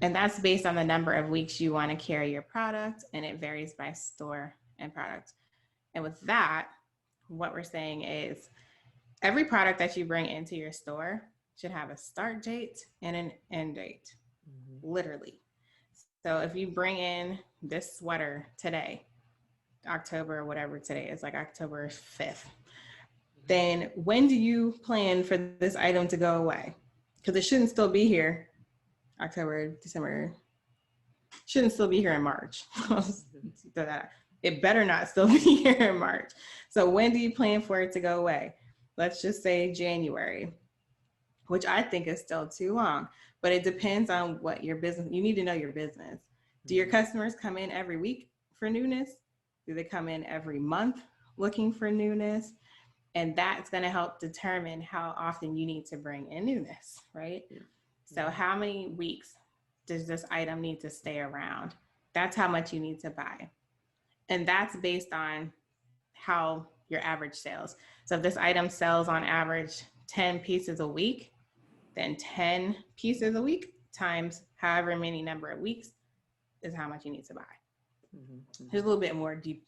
Speaker 2: And that's based on the number of weeks you want to carry your product, and it varies by store and product. And with that, what we're saying is every product that you bring into your store should have a start date and an end date, literally. So if you bring in this sweater today, October, whatever today is, like October 5th, then when do you plan for this item to go away? Because it shouldn't still be here October, December, shouldn't still be here in March. It better not still be here in March. So when do you plan for it to go away? Let's just say January, which I think is still too long, but it depends on what your business, you need to know your business. Do your customers come in every week for newness? Do they come in every month looking for newness? And that's going to help determine how often you need to bring in newness, right? Yeah. So how many weeks does this item need to stay around? That's how much you need to buy. And that's based on how your average sales. So if this item sells on average 10 pieces a week, then 10 pieces a week times however many number of weeks is how much you need to buy. There's a little bit more deep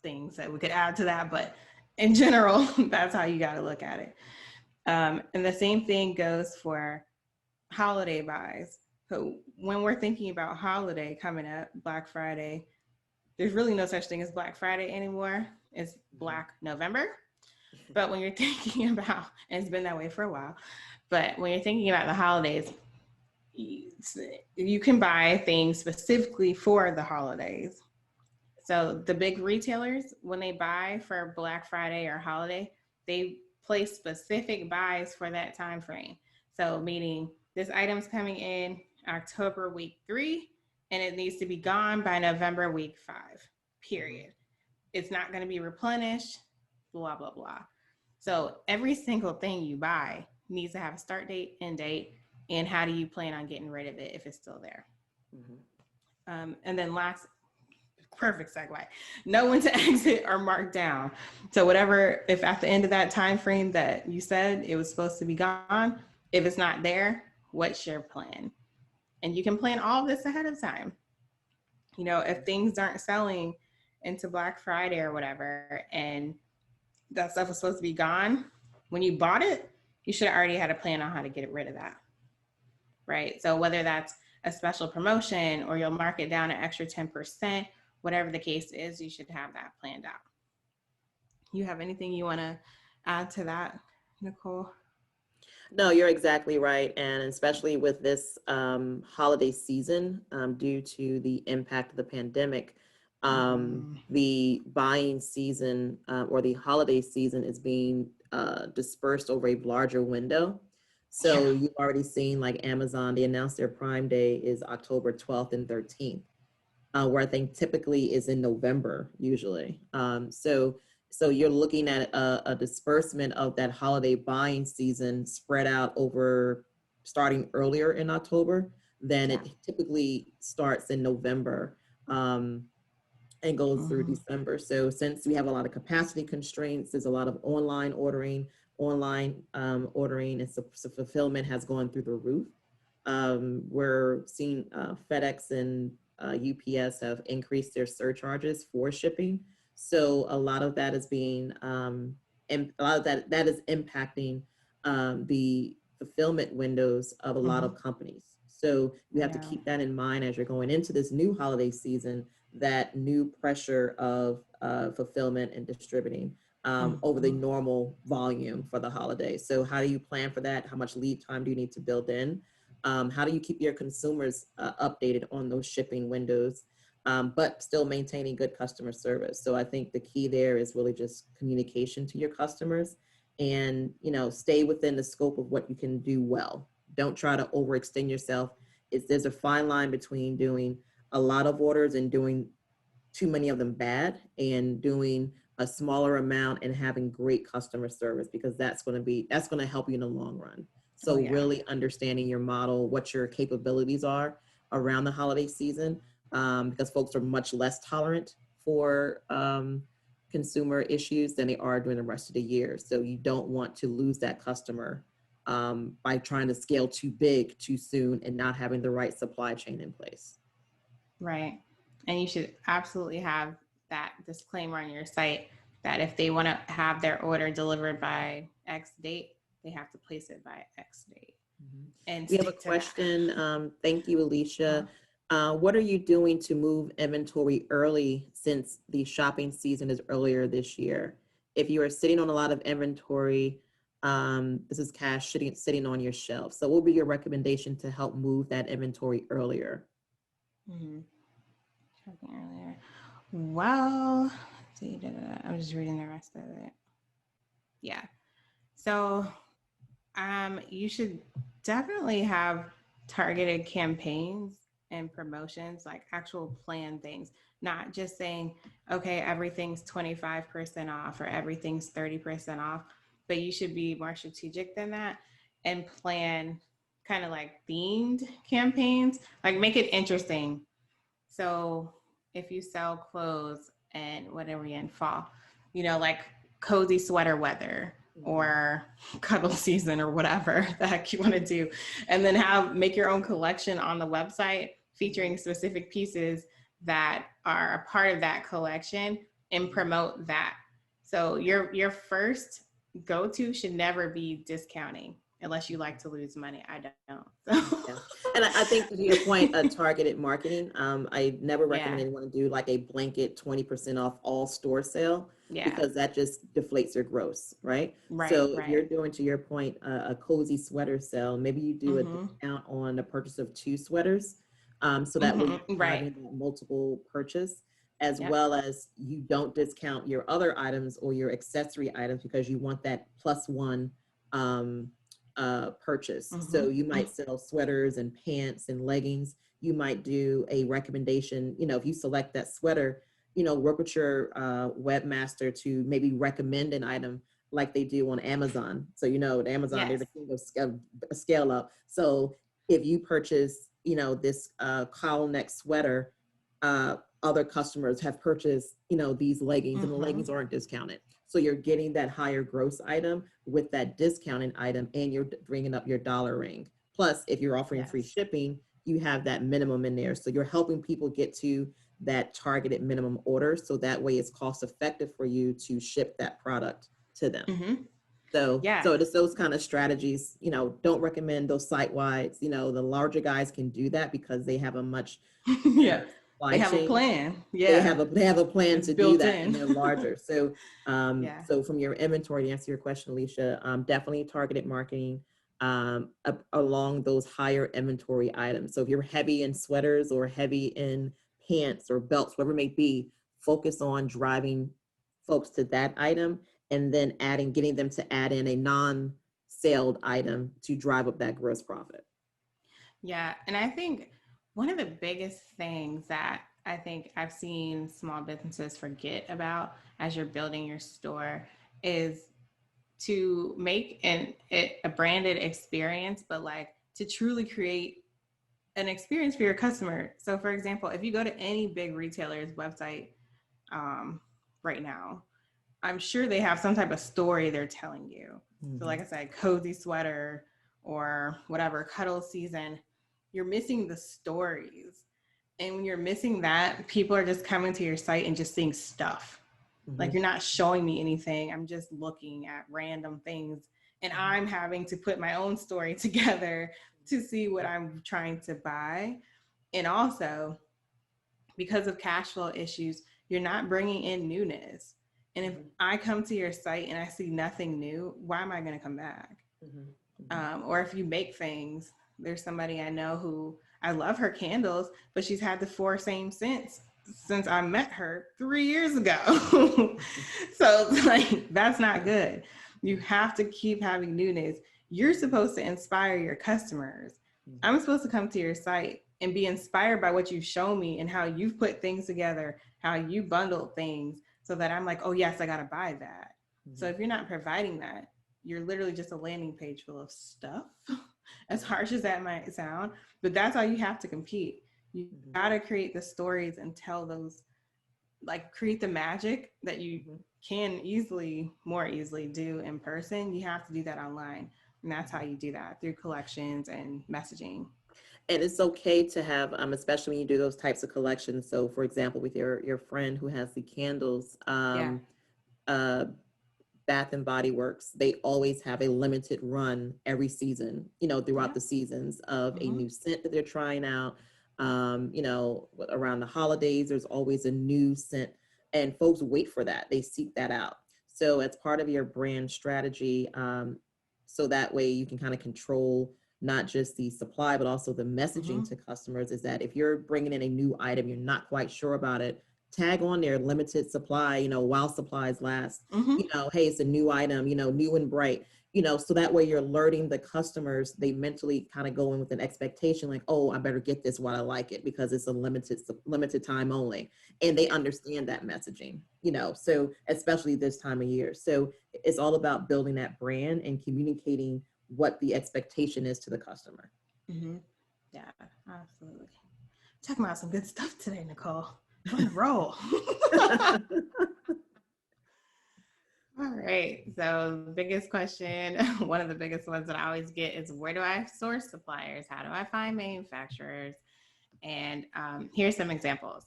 Speaker 2: things that we could add to that, but in general, that's how you got to look at it. And the same thing goes for holiday buys. So when we're thinking about holiday coming up, Black Friday, there's really no such thing as Black Friday anymore. It's Black November. But when you're thinking about, and it's been that way for a while, but when you're thinking about the holidays, you can buy things specifically for the holidays. So the big retailers, when they buy for Black Friday or holiday, they place specific buys for that time frame. So meaning this item's coming in October week 3, and it needs to be gone by November week 5, period. It's not going to be replenished, blah, blah, blah. So every single thing you buy needs to have a start date, end date, and how do you plan on getting rid of it if it's still there? And then last, perfect segue, know when to exit or mark down. So whatever, if at the end of that time frame that you said it was supposed to be gone, if it's not there, what's your plan? And you can plan all of this ahead of time. You know, if things aren't selling into Black Friday or whatever, and that stuff was supposed to be gone, when you bought it, you should have already had a plan on how to get rid of that, right? So whether that's a special promotion or you'll mark it down an extra 10%, whatever the case is, you should have that planned out. You have anything you want to add to that, Nicole?
Speaker 1: No, you're exactly right. And especially with this holiday season, due to the impact of the pandemic, the buying season or the holiday season is being dispersed over a larger window. So you've already seen like Amazon, they announced their Prime Day is October 12th and 13th, where I think typically is in November usually. So you're looking at a disbursement of that holiday buying season spread out over starting earlier in October than it typically starts in November and goes through December. So since we have a lot of capacity constraints, there's a lot of online ordering, and so fulfillment has gone through the roof. We're seeing FedEx and UPS have increased their surcharges for shipping. So a lot of that is being, and a lot of that is impacting the fulfillment windows of a lot of companies. So you have to keep that in mind as you're going into this new holiday season, that new pressure of fulfillment and distributing over the normal volume for the holiday. So how do you plan for that? How much lead time do you need to build in? How do you keep your consumers updated on those shipping windows? But still maintaining good customer service. So I think the key there is really just communication to your customers and, you know, stay within the scope of what you can do well. Don't try to overextend yourself. There's a fine line between doing a lot of orders and doing too many of them bad and doing a smaller amount and having great customer service, because that's going to help you in the long run. So really understanding your model, what your capabilities are around the holiday season. Because folks are much less tolerant for consumer issues than they are during the rest of the year. So you don't want to lose that customer by trying to scale too big too soon and not having the right supply chain in place.
Speaker 2: Right. And you should absolutely have that disclaimer on your site that if they want to have their order delivered by X date, they have to place it by X date
Speaker 1: Mhm.
Speaker 2: and
Speaker 1: We have a
Speaker 2: stick to that.
Speaker 1: question. Thank you,
Speaker 2: Uh,
Speaker 1: Alicia. What are you doing to move inventory early since the shopping season is earlier this year? If you are sitting on a lot of inventory, this is cash sitting on your shelf. So what would be your recommendation to help move that inventory earlier?
Speaker 2: mhm. Shopping earlier. Well, I'm just reading the rest of it. Yeah. So you should definitely have targeted campaigns and promotions, like actual planned things, not just saying, okay, everything's 25% off or everything's 30% off, but you should be more strategic than that and plan kind of like themed campaigns, like make it interesting. So if you sell clothes and whatever we in fall, like cozy sweater weather
Speaker 1: Mhm.
Speaker 2: or cuddle season or whatever the heck you want to do, and then make your own collection on the website featuring specific pieces that are a part of that collection and promote that. So your first go-to should never be discounting unless you like to lose money. I don't.
Speaker 1: Yeah. And I think to your point, targeted marketing, I never
Speaker 2: Yeah.
Speaker 1: recommend anyone to do like a blanket 20% off all store sale
Speaker 2: Yeah.
Speaker 1: because that just deflates your gross, right?
Speaker 2: Right.
Speaker 1: So if you're
Speaker 2: Right.
Speaker 1: doing, to your point, a cozy sweater sale, maybe you do a
Speaker 2: Mm-hmm.
Speaker 1: discount on the purchase of two sweaters. So that way
Speaker 2: Mm-hmm.
Speaker 1: you're
Speaker 2: Right.
Speaker 1: driving that multiple purchase, as
Speaker 2: Yep.
Speaker 1: well as you don't discount your other items or your accessory items because you want that plus one um, purchase. So you
Speaker 2: Mm-hmm.
Speaker 1: might sell sweaters and pants and leggings. You might do a recommendation, if you select that sweater, work with your webmaster to maybe recommend an item like they do on Amazon. So, at Amazon, they're
Speaker 2: Yes.
Speaker 1: the king of scale up. So if you purchase, this cowl neck sweater, other customers have purchased, these leggings and the
Speaker 2: Mm-hmm.
Speaker 1: leggings aren't discounted. So you're getting that higher gross item with that discounted item and you're bringing up your dollar ring. Plus, if you're offering free
Speaker 2: Yes.
Speaker 1: shipping, you have that minimum in there. So you're helping people get to that targeted minimum order. So that way it's cost effective for you to ship that product to them.
Speaker 2: Mm-hmm.
Speaker 1: So
Speaker 2: Yeah.
Speaker 1: it's those kind of strategies, don't recommend those site wides. The larger guys can do that because they have a much
Speaker 2: Yeah.
Speaker 1: better
Speaker 2: They
Speaker 1: supply
Speaker 2: have a
Speaker 1: chain.
Speaker 2: plan.
Speaker 1: they
Speaker 2: Yeah.
Speaker 1: have a they have a plan
Speaker 2: It's
Speaker 1: to do
Speaker 2: built
Speaker 1: that and
Speaker 2: in.
Speaker 1: they're larger. So
Speaker 2: Yeah.
Speaker 1: so from your inventory, to answer your question, Alicia, definitely targeted marketing along those higher inventory items. So if you're heavy in sweaters or heavy in pants or belts, whatever it may be, focus on driving folks to that item and then getting them to add in a non-sailed item to drive up that gross profit.
Speaker 2: Yeah. And I think one of the biggest things that I think I've seen small businesses forget about as you're building your store is to make a branded experience, but like to truly create an experience for your customer. So, for example, if you go to any big retailer's website um, right now, I'm sure they have some type of story they're telling you. So, like
Speaker 1: Mhm.
Speaker 2: I said, cozy sweater or whatever, cuddle season, you're missing the stories. And when you're missing that, people are just coming to your site and just seeing stuff. Like
Speaker 1: Mhm.
Speaker 2: you're not showing me anything. I'm just looking at random things and
Speaker 1: Mhm.
Speaker 2: I'm having to put my own story together to see what I'm trying to buy. And also, because of cash flow issues, you're not bringing in newness. And if
Speaker 1: Mhm.
Speaker 2: I come to your site and I see nothing new, why am I going to come back?
Speaker 1: Mhm. Mhm.
Speaker 2: Or if you make things, there's somebody I know who I love her candles, but she's had the four same scents since I met her 3 years ago. So it's like, that's not good. You have to keep having newness. You're supposed to inspire your customers.
Speaker 1: Mhm.
Speaker 2: I'm supposed to come to your site and be inspired by what you show me and how you've put things together, how you bundled things so that I'm like, oh, yes, I got to buy that. So
Speaker 1: Mhm.
Speaker 2: if you're not providing that, you're literally just a landing page full of stuff, as
Speaker 1: Yeah.
Speaker 2: harsh as that might sound. But that's how you have to compete. You
Speaker 1: Mhm.
Speaker 2: got to create the stories and tell those, like, create the magic that you
Speaker 1: Mhm.
Speaker 2: can more easily do in person. You have to do that online. And that's how you do that through collections and messaging.
Speaker 1: And it's okay to have, especially when you do those types of collections. So, for example, with your friend who has the candles,
Speaker 2: Yeah.
Speaker 1: uh, Bath and Body Works, they always have a limited run every season, throughout
Speaker 2: Yeah.
Speaker 1: the seasons of a
Speaker 2: Hmm.
Speaker 1: new scent that they're trying out. Around the holidays, there's always a new scent, and folks wait for that. They seek that out. So, as part of your brand strategy, so that way you can kind of control not just the supply, but also the messaging
Speaker 2: Hmm.
Speaker 1: to customers is that if you're bringing in a new item, you're not quite sure about it, tag on there limited supply, while supplies last,
Speaker 2: Hmm.
Speaker 1: hey, it's a new item, new and bright, so that way you're alerting the customers. They mentally kind of go in with an expectation like, oh, I better get this while I like it because it's a limited time only. And they
Speaker 2: Yeah.
Speaker 1: understand that messaging, so especially this time of year. So it's all about building that brand and communicating what the expectation is to the customer.
Speaker 2: Hmm. Yeah, absolutely. Talking about some good stuff today, Nicole. On the roll. All right. So, the biggest question, one of the biggest ones that I always get is where do I source suppliers? How do I find manufacturers? And here's some examples.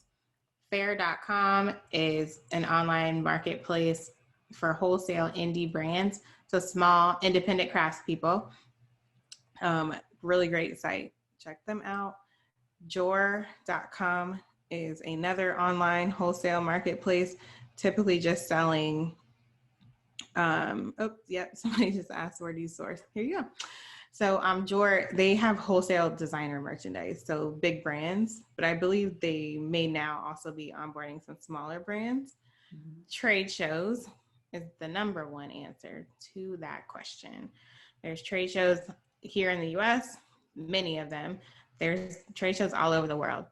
Speaker 2: Fair.com is an online marketplace for wholesale indie brands. So, small independent craftspeople. Really great site. Check them out. Jor.com is another online wholesale marketplace, typically just selling. Somebody just asked where do you source? Here you go. So Jor, they have wholesale designer merchandise, so big brands, but I believe they may now also be onboarding some smaller brands.
Speaker 1: Mhm.
Speaker 2: Trade shows is the number one answer to that question. There's trade shows here in the US, many of them. There's trade shows all over the world.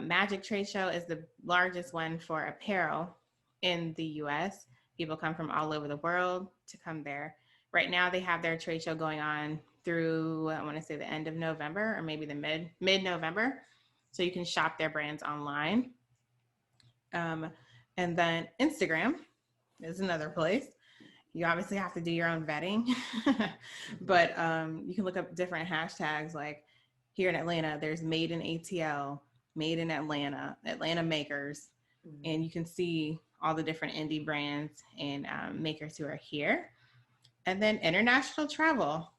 Speaker 2: Magic Trade Show is the largest one for apparel in the US. People come from all over the world to come there. Right now, they have their trade show going on through, I want to say, the end of November or maybe the mid November. So you can shop their brands online. Um, and then Instagram is another place. You obviously have to do your own vetting, but you can look up different hashtags. Like here in Atlanta, there's Made in ATL, Made in Atlanta, Atlanta Makers,
Speaker 1: Mhm.
Speaker 2: and you can see all the different indie brands and makers who are here. And then international travel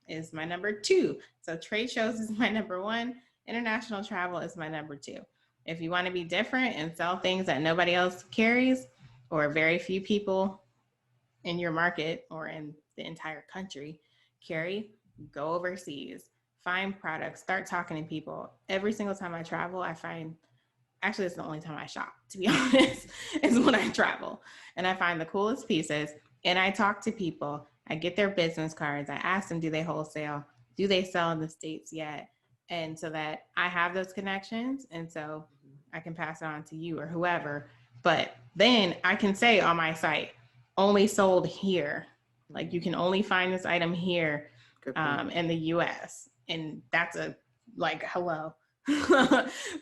Speaker 2: is my number two. So trade shows is my number one. International travel is my number two. If you want to be different and sell things that nobody else carries or very few people in your market or in the entire country carry, go overseas, find products, start talking to people. Every single time I travel, I find, actually, it's the only time I shop, to be honest, is when I travel. And I find the coolest pieces and I talk to people. I get their business cards. I ask them, do they wholesale? Do they sell in the States yet? And so that I have those connections. And so I can pass it on to you or whoever. But then I can say on my site, only sold here. Like you can only find this item here
Speaker 1: Good point.
Speaker 2: in the US. And that's a like, hello.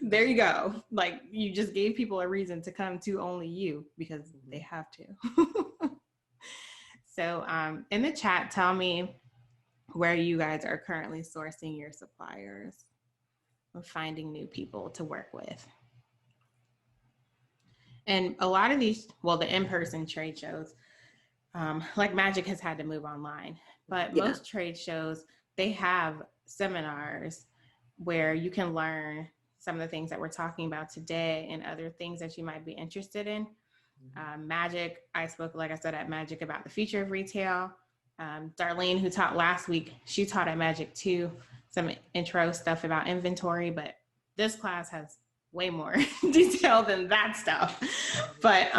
Speaker 2: There you go. Like you just gave people a reason to come to only you because they have to. So in the chat, tell me where you guys are currently sourcing your suppliers or finding new people to work with. And a lot of these, well, the in-person trade shows, like Magic has had to move online, but
Speaker 1: Yeah.
Speaker 2: most trade shows, they have seminars where you can learn some of the things that we're talking about today and other things that you might be interested in. Magic, I spoke, like I said, at Magic about the future of retail. Darlene, who taught last week, she taught at Magic too, some intro stuff about inventory, but this class has way more detail than that stuff. But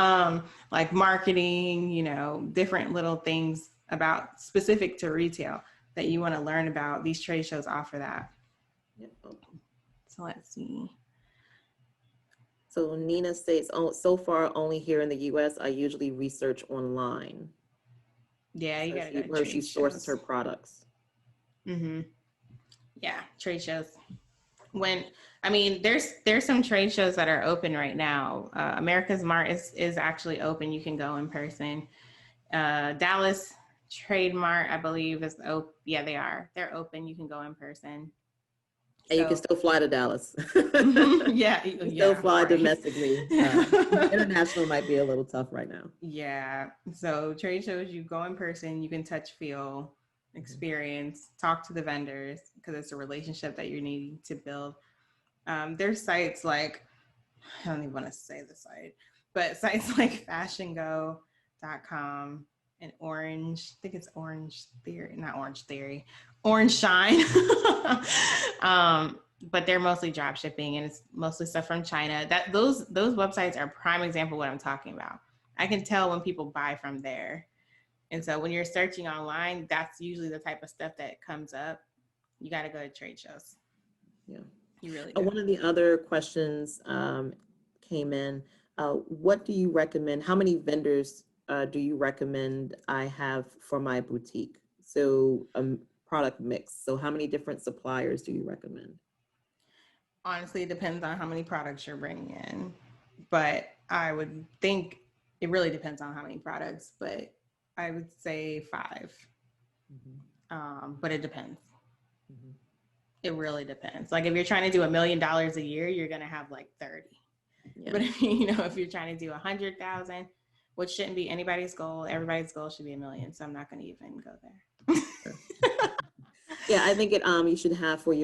Speaker 2: like marketing, different little things about specific to retail that you want to learn about. These trade shows offer that.
Speaker 1: Yep.
Speaker 2: So let's see.
Speaker 1: So Nina states, oh, so far only here in the US, I usually research online.
Speaker 2: Yeah, you
Speaker 1: So
Speaker 2: got to go to
Speaker 1: where she
Speaker 2: trade
Speaker 1: sources
Speaker 2: shows.
Speaker 1: her products.
Speaker 2: Mm-hmm. Yeah, trade shows. When I mean, there's some trade shows that are open right now. America's Mart is actually open. You can go in person. Dallas Trade Mart, I believe, is open. Yeah, they are. They're open. You can go in person.
Speaker 1: And you can
Speaker 2: So
Speaker 1: still fly to Dallas.
Speaker 2: yeah,
Speaker 1: You can still
Speaker 2: yeah,
Speaker 1: fly
Speaker 2: right.
Speaker 1: domestically. International might be a little tough right now.
Speaker 2: Yeah. So trade shows, you go in person, you can touch, feel,
Speaker 1: Mhm.
Speaker 2: experience, talk to the vendors because it's a relationship that you need to build. There's sites like, I don't even want to say the site, but sites like fashiongo.com and Orange, I think it's Orange Theory, not Orange Theory, Orange Shine. But they're mostly drop shipping and it's mostly stuff from China. That those websites are prime example of what I'm talking about. I can tell when people buy from there. And so when you're searching online, that's usually the type of stuff that comes up. You got to go to trade shows.
Speaker 1: Yeah.
Speaker 2: You really do.
Speaker 1: One of the other questions came in. What do you recommend? How many vendors do you recommend I have for my boutique? So, product mix. So, how many different suppliers do you recommend?
Speaker 2: Honestly, it depends on how many products you're bringing in. But I would think it really depends on how many products, but I would say five.
Speaker 1: Mhm,
Speaker 2: But it depends.
Speaker 1: mhm.
Speaker 2: It really depends. Like if you're trying to do $1 million a year, you're gonna have like 30.
Speaker 1: Yeah.
Speaker 2: But if if you're trying to do 100,000, which shouldn't be anybody's goal, everybody's goal should be 1 million. So I'm not gonna even go there.
Speaker 1: Sure. Yeah, I think you should have for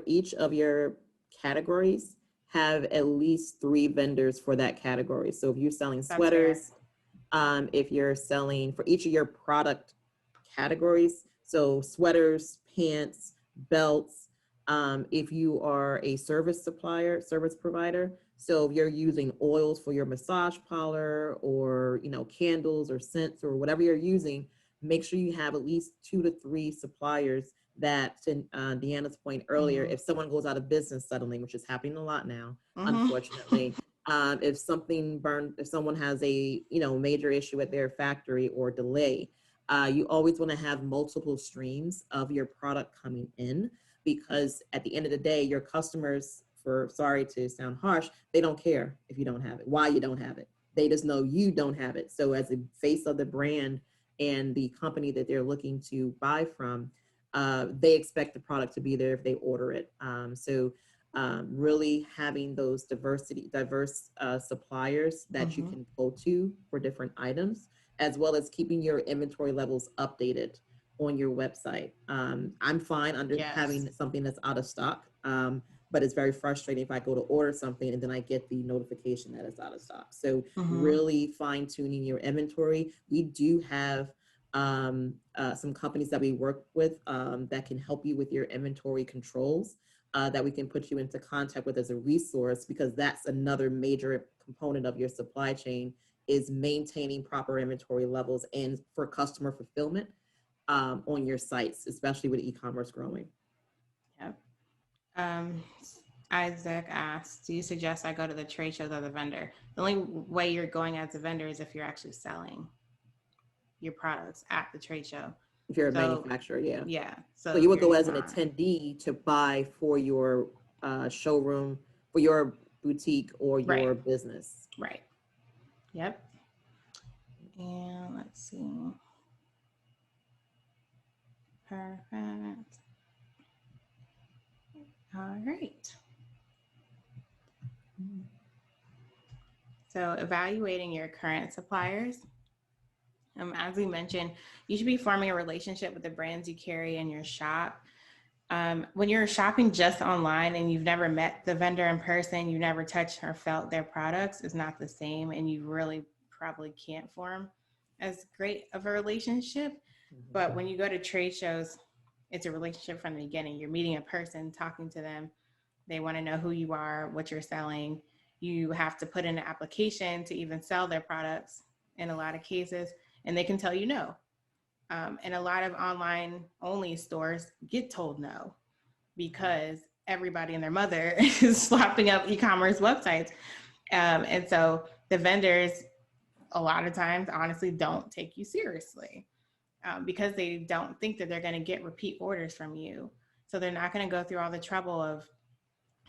Speaker 1: each of your categories have at least three vendors for that category. So if you're selling
Speaker 2: That's fair.
Speaker 1: sweaters, if you're selling for each of your product categories, so sweaters, pants, belts, if you are a service provider, so if you're using oils for your massage parlor or candles or scents or whatever you're using, make sure you have at least 2 to 3 suppliers that, to Deanna's point earlier,
Speaker 2: Mm-hmm.
Speaker 1: if someone goes out of business suddenly, which is happening a lot now,
Speaker 2: Mm-hmm.
Speaker 1: unfortunately, if someone has a major issue at their factory or delay, you always want to have multiple streams of your product coming in, because at the end of the day, your customers, for sorry to sound harsh, they don't care if you don't have it, why you don't have it. They just know you don't have it. So as a face of the brand and the company that they're looking to buy from, they expect the product to be there if they order it. Really having those diverse suppliers that you
Speaker 2: Mm-hmm.
Speaker 1: can go to for different items, as well as keeping your inventory levels updated on your website. I'm fine under
Speaker 2: Yes.
Speaker 1: having something that's out of stock, but it's very frustrating if I go to order something and then I get the notification that it's out of stock. So
Speaker 2: Mm-hmm.
Speaker 1: really fine tuning your inventory. We do have some companies that we work with that can help you with your inventory controls, that we can put you into contact with as a resource, because that's another major component of your supply chain, is maintaining proper inventory levels and for customer fulfillment on your sites, especially with e-commerce growing.
Speaker 2: Yep. Um, Isaac asks, do you suggest I go to the trade shows as a vendor? The only way you're going as a vendor is if you're actually selling your products at the trade show.
Speaker 1: If you're a
Speaker 2: So,
Speaker 1: manufacturer, yeah.
Speaker 2: yeah.
Speaker 1: So
Speaker 2: So
Speaker 1: you
Speaker 2: if
Speaker 1: would
Speaker 2: you're
Speaker 1: go as an
Speaker 2: not,
Speaker 1: attendee to buy for your showroom, for your boutique or
Speaker 2: right,
Speaker 1: your business.
Speaker 2: right. Yep. And let's see. Perfect. All right. So, evaluating your current suppliers. As we mentioned, you should be forming a relationship with the brands you carry in your shop. When you're shopping just online and you've never met the vendor in person, you've never touched or felt their products, it's not the same, and you really probably can't form as great of a relationship. But when you go to trade shows, it's a relationship from the beginning. You're meeting a person, talking to them. They want to know who you are, what you're selling. You have to put in an application to even sell their products in a lot of cases, and they can tell you no. And a lot of online only stores get told no because everybody and their mother is slapping up e-commerce websites. And so the vendors, a lot of times, honestly, don't take you seriously because they don't think that they're going to get repeat orders from you. So they're not going to go through all the trouble of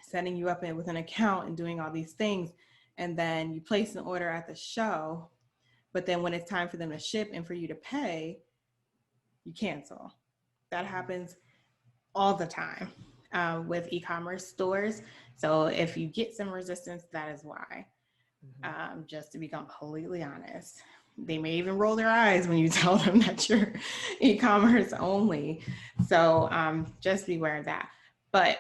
Speaker 2: setting you up with an account and doing all these things. And then you place an order at the show, but then when it's time for them to ship and for you to pay, you cancel. That happens all the time. with e-commerce stores. So if you get some resistance, that is why. Just to be completely honest, they may even roll their eyes when you tell them that you're e-commerce only. So just beware of that. But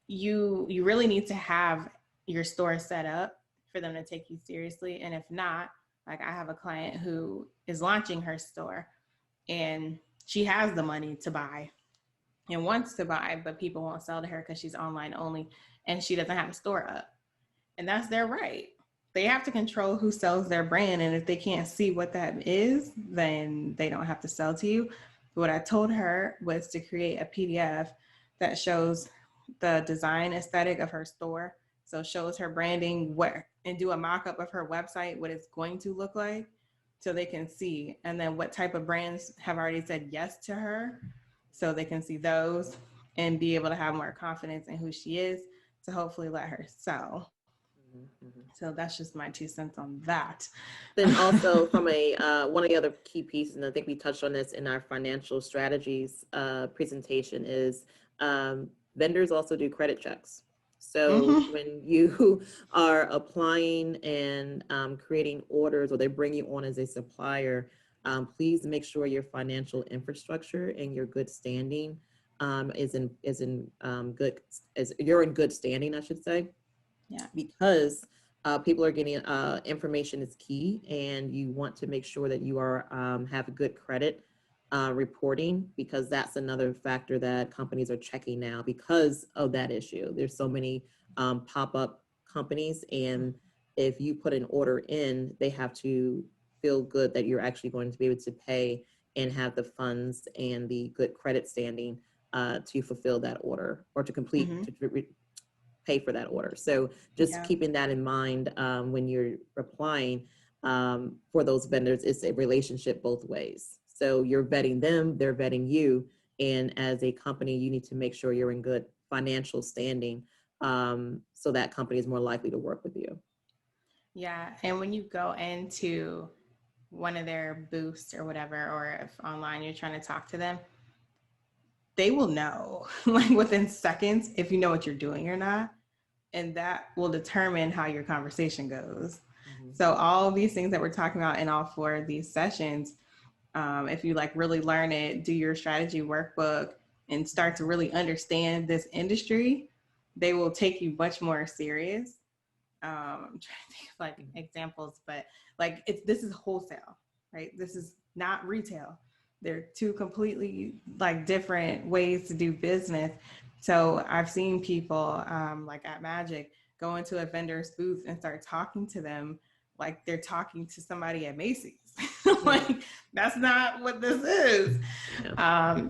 Speaker 2: you really need to have your store set up for them to take you seriously. And if not, like I have a client who is launching her store and she has the money to buy and wants to buy, but people won't sell to her because she's online only and she doesn't have a store up. And that's their right. They have to control who sells their brand. And if they can't see what that is, then they don't have to sell to you. What I told her was to create a PDF that shows the design aesthetic of her store. So shows her branding where and do a mock-up of her website, what it's going to look like so they can see. And then what type of brands have already said yes to her so they can see those and be able to have more confidence in who she is to hopefully let her sell. So that's just my 2 cents on that.
Speaker 1: Then also from a one of the other key pieces, and I think we touched on this in our financial strategies presentation, is vendors also do credit checks. So when you are applying and creating orders, or they bring you on as a supplier, please make sure your financial infrastructure and your good standing is in good, as you're in good standing, I should say.
Speaker 2: Yeah.
Speaker 1: Because people are getting information is key, and you want to make sure that you are have good credit reporting, because that's another factor that companies are checking now because of that issue. There's so many pop-up companies, and if you put an order in, they have to feel good that you're actually going to be able to pay and have the funds and the good credit standing to fulfill that order, or to complete, pay for that order. So just keeping that in mind when you're applying for those vendors, it's a relationship both ways. So you're vetting them, they're vetting you. And as a company, you need to make sure you're in good financial standing so that company is more likely to work with you.
Speaker 2: Yeah. And when you go into one of their booths or whatever, or if online you're trying to talk to them, they will know like within seconds if you know what you're doing or not. And that will determine how your conversation goes. So all these things that we're talking about in all four of these sessions, if you like really learn it, do your strategy workbook and start to really understand this industry, they will take you much more serious. I'm trying to think of like examples, but like this is wholesale, right? This is not retail. They're two completely like different ways to do business. So I've seen people like at Magic go into a vendor's booth and start talking to them like they're talking to somebody at Macy's. Like that's not what this is.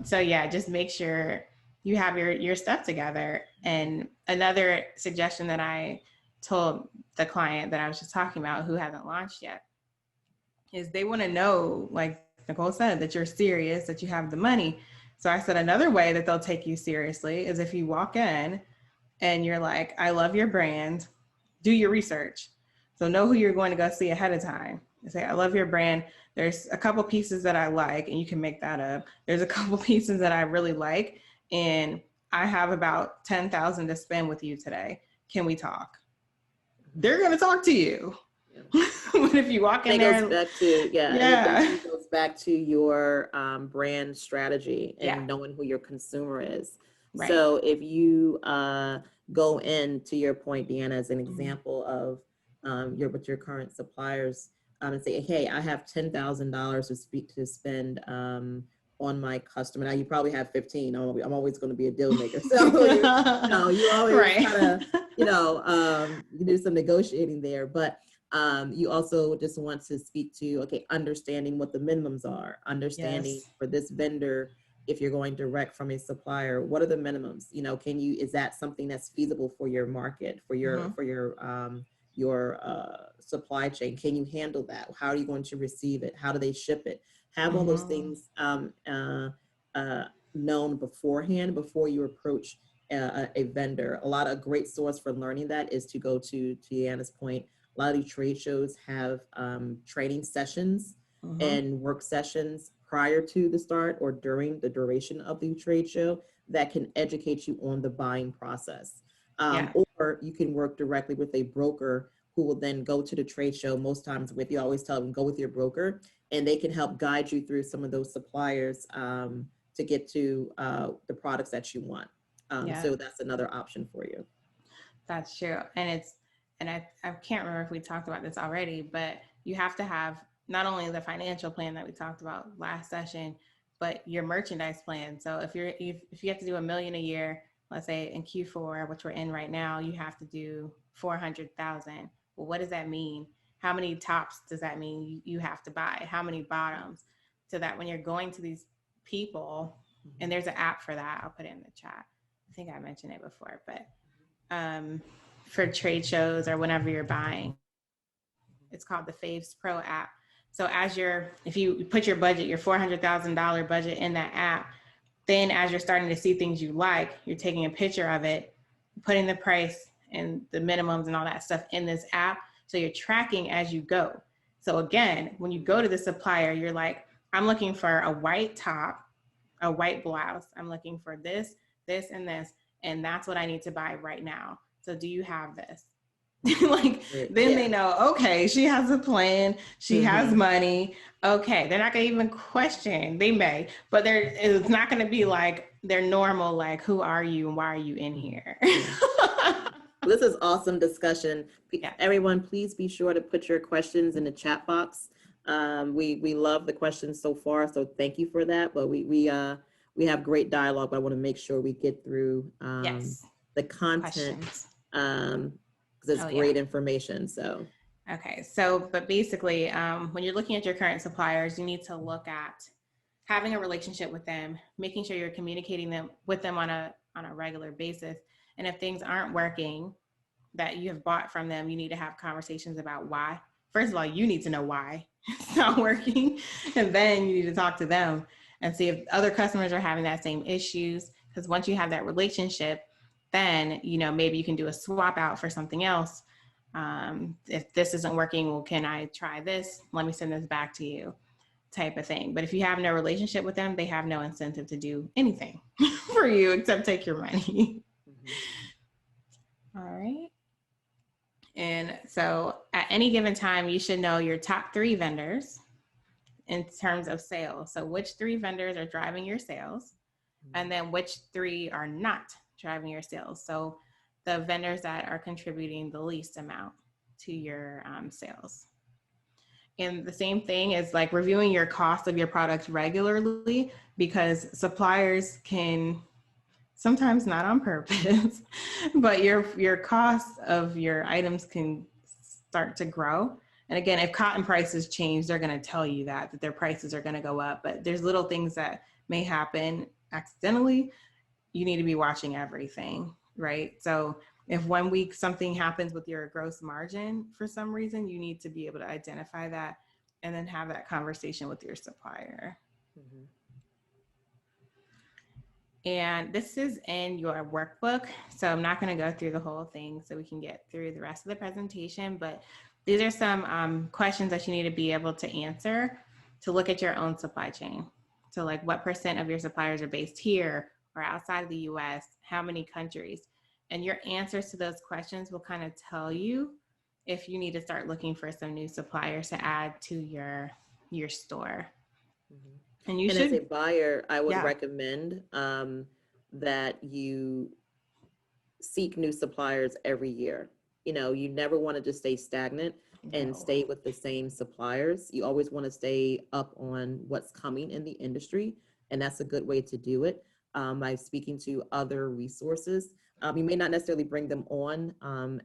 Speaker 2: So yeah, just make sure you have your stuff together. And another suggestion that I told the client that I was just talking about who hasn't launched yet is they want to know, like Nicole said, that you're serious, that you have the money. So I said another way that they'll take you seriously is if you walk in and you're like, I love your brand, do your research. So know who you're going to go see ahead of time. And say, I love your brand. There's a couple pieces that I like, and you can make that up. There's a couple pieces that I really like, and I have about 10,000 to spend with you today. Can we talk? They're going to talk to you. But if you walk in there,
Speaker 1: it goes back to it goes back to your brand strategy and knowing who your consumer is. Right. So if you go in, to your point, Deanna, as an example of with your current suppliers, and say, hey, I have $10,000 to spend on my customer. Now you probably have 15. I'm always going to be a deal maker. So you always kind of, you do some negotiating there, but you also just want to speak to, understanding what the minimums are, understanding for this vendor, if you're going direct from a supplier, what are the minimums? Is that something that's feasible for your market, for your, your supply chain? Can you handle that? How are you going to receive it? How do they ship it? Have all those things known beforehand before you approach a vendor. A lot of great source for learning that is to go to Deanna's point. A lot of these trade shows have training sessions and work sessions prior to the start or during the duration of the trade show that can educate you on the buying process.
Speaker 2: Yeah.
Speaker 1: Or you can work directly with a broker who will then go to the trade show. Most times with, you always tell them, go with your broker, and they can help guide you through some of those suppliers to get to the products that you want.
Speaker 2: Yeah.
Speaker 1: So that's another option for you.
Speaker 2: That's true. And I can't remember if we talked about this already, but you have to have not only the financial plan that we talked about last session, but your merchandise plan. So if you have to do 1 million a year, let's say in Q4, which we're in right now, you have to do 400,000. Well, what does that mean? How many tops does that mean you have to buy? How many bottoms? So that when you're going to these people, and there's an app for that, I'll put it in the chat. I think I mentioned it before, but um, for trade shows or whenever you're buying. It's called the Faves Pro app. So if you put your budget, your $400,000 budget in that app, then as you're starting to see things you like, you're taking a picture of it, putting the price and the minimums and all that stuff in this app. So you're tracking as you go. So again, when you go to the supplier, you're like, I'm looking for a white top, a white blouse. I'm looking for this, this, and this. And that's what I need to buy right now. So do you have this? Like, then they know, okay, she has a plan, she has money. Okay, they're not gonna even question. They may, but it's not gonna be like their normal, like, who are you and why are you in here?
Speaker 1: This is awesome discussion.
Speaker 2: Yeah.
Speaker 1: Everyone, please be sure to put your questions in the chat box. We love the questions so far, so thank you for that. But we have great dialogue, but I want to make sure we get through
Speaker 2: Yes.
Speaker 1: the content because it's great information. So
Speaker 2: okay, so but basically, when you're looking at your current suppliers, you need to look at having a relationship with them, making sure you're communicating with them on a regular basis. And if things aren't working that you have bought from them, you need to have conversations about why. First of all, you need to know why it's not working, and then you need to talk to them and see if other customers are having that same issues. Because once you have that relationship, then maybe you can do a swap out for something else. If this isn't working, well, can I try this? Let me send this back to you, type of thing. But if you have no relationship with them, they have no incentive to do anything for you except take your money. All right. And so at any given time, you should know your top 3 vendors in terms of sales. So which 3 vendors are driving your sales, and then which 3 are not driving your sales. So the vendors that are contributing the least amount to your sales. And the same thing is like reviewing your cost of your products regularly, because suppliers can sometimes, not on purpose, but your cost of your items can start to grow. And again, if cotton prices change, they're going to tell you that their prices are going to go up. But there's little things that may happen accidentally. You need to be watching everything, right? So if 1 week something happens with your gross margin for some reason, you need to be able to identify that and then have that conversation with your supplier. And this is in your workbook, so I'm not going to go through the whole thing so we can get through the rest of the presentation, but these are some questions that you need to be able to answer to look at your own supply chain. So like, what % of your suppliers are based here or outside of the US? How many countries? And your answers to those questions will kind of tell you if you need to start looking for some new suppliers to add to your store.
Speaker 1: And as a buyer, I would recommend that you seek new suppliers every year. You never want to just stay stagnant and stay with the same suppliers. You always want to stay up on what's coming in the industry, and that's a good way to do it by speaking to other resources. You may not necessarily bring them on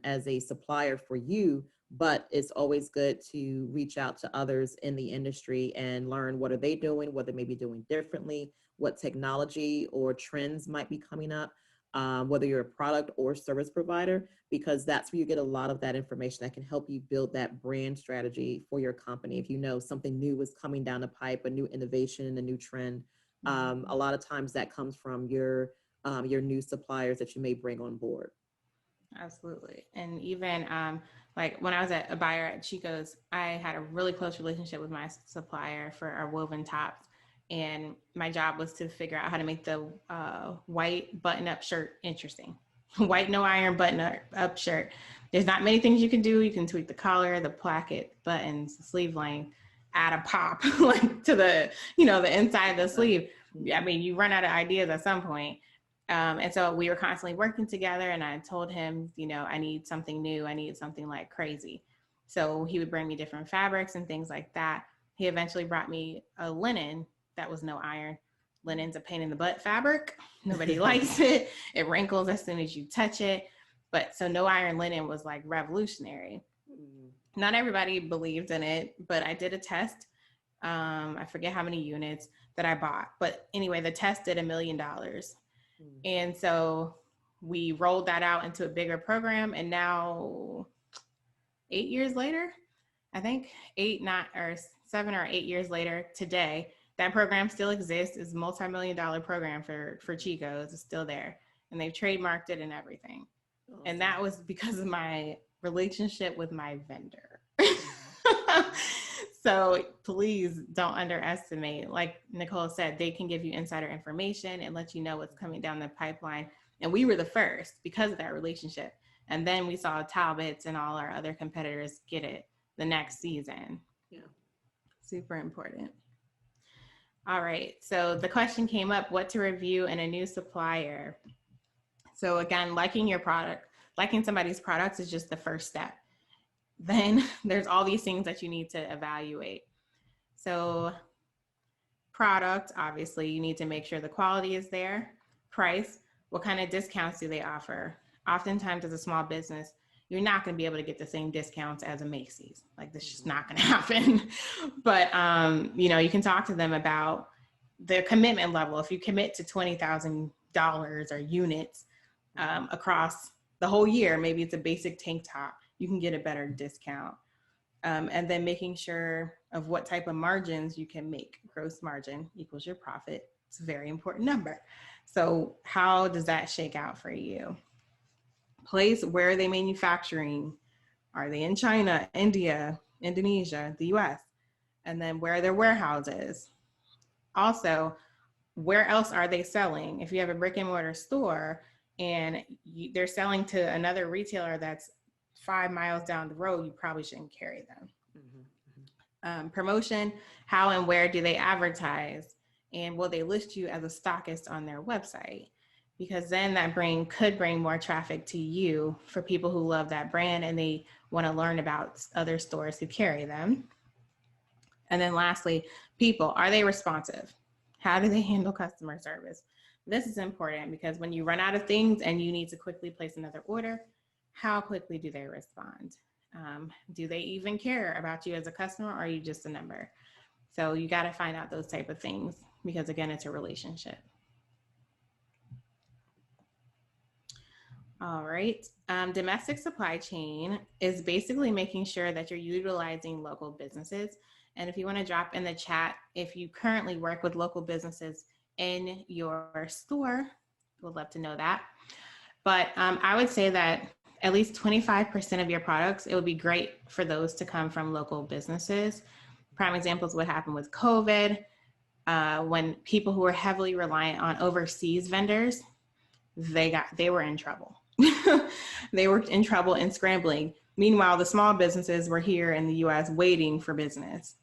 Speaker 1: as a supplier for you, but it's always good to reach out to others in the industry and learn what are they doing, what they may be doing differently, what technology or trends might be coming up, whether you're a product or service provider, because that's where you get a lot of that information that can help you build that brand strategy for your company. If you know something new is coming down the pipe, a new innovation, a new trend, a lot of times that comes from your new suppliers that you may bring on board.
Speaker 2: Absolutely. And even like when I was a buyer at Chico's, I had a really close relationship with my supplier for our woven tops. And my job was to figure out how to make the white button-up shirt interesting. White no iron button-up shirt. There's not many things you can do. You can tweak the collar, the placket, buttons, the sleeve length, add a pop like to the the inside of the sleeve. I mean, you run out of ideas at some point. And so we were constantly working together, and I told him, I need something new. I need something like crazy. So he would bring me different fabrics and things like that. He eventually brought me a linen that was no iron. Linen's a pain in the butt fabric. Nobody likes it. It wrinkles as soon as you touch it. But so no iron linen was like revolutionary. Not everybody believed in it, but I did a test. I forget how many units that I bought. But anyway, the test did $1 million. And so we rolled that out into a bigger program. And now 8 years later, I think 7 or 8 years later today, that program still exists. It's a multi-million-dollar program for Chico's. It's still there. And they've trademarked it and everything. Awesome. And that was because of my relationship with my vendor. So please don't underestimate. Like Nicole said, they can give you insider information and let you know what's coming down the pipeline. And we were the first because of that relationship. And then we saw Talbot's and all our other competitors get it the next season. Yeah. Super important. All right. So the question came up, what to review in a new supplier? So again, liking somebody's products is just the first step. Then there's all these things that you need to evaluate. So product, obviously, you need to make sure the quality is there. Price, what kind of discounts do they offer? Oftentimes as a small business, you're not going to be able to get the same discounts as a Macy's. Like, this is just not going to happen. But, you can talk to them about their commitment level. If you commit to $20,000 or units across the whole year, maybe it's a basic tank top, you can get a better discount. And then making sure of what type of margins you can make. Gross margin equals your profit. It's a very important number. So how does that shake out for you? Place, where are they manufacturing? Are they in China, India, Indonesia, the US? And then where are their warehouses? Also, where else are they selling? If you have a brick and mortar store and they're selling to another retailer that's 5 miles down the road, you probably shouldn't carry them. Promotion, how and where do they advertise? And will they list you as a stockist on their website? Because then that could bring more traffic to you for people who love that brand and they want to learn about other stores who carry them. And then lastly, people, are they responsive? How do they handle customer service? This is important because when you run out of things and you need to quickly place another order, how quickly do they respond? Do they even care about you as a customer, or are you just a number? So you got to find out those type of things because, again, it's a relationship. All right. Domestic supply chain is basically making sure that you're utilizing local businesses. And if you want to drop in the chat, if you currently work with local businesses in your store, we'd love to know that. But I would say that at least 25% of your products, it would be great for those to come from local businesses. Prime examples what happened with COVID, when people who were heavily reliant on overseas vendors, they were in trouble. They were in trouble and scrambling. Meanwhile, the small businesses were here in the US waiting for business.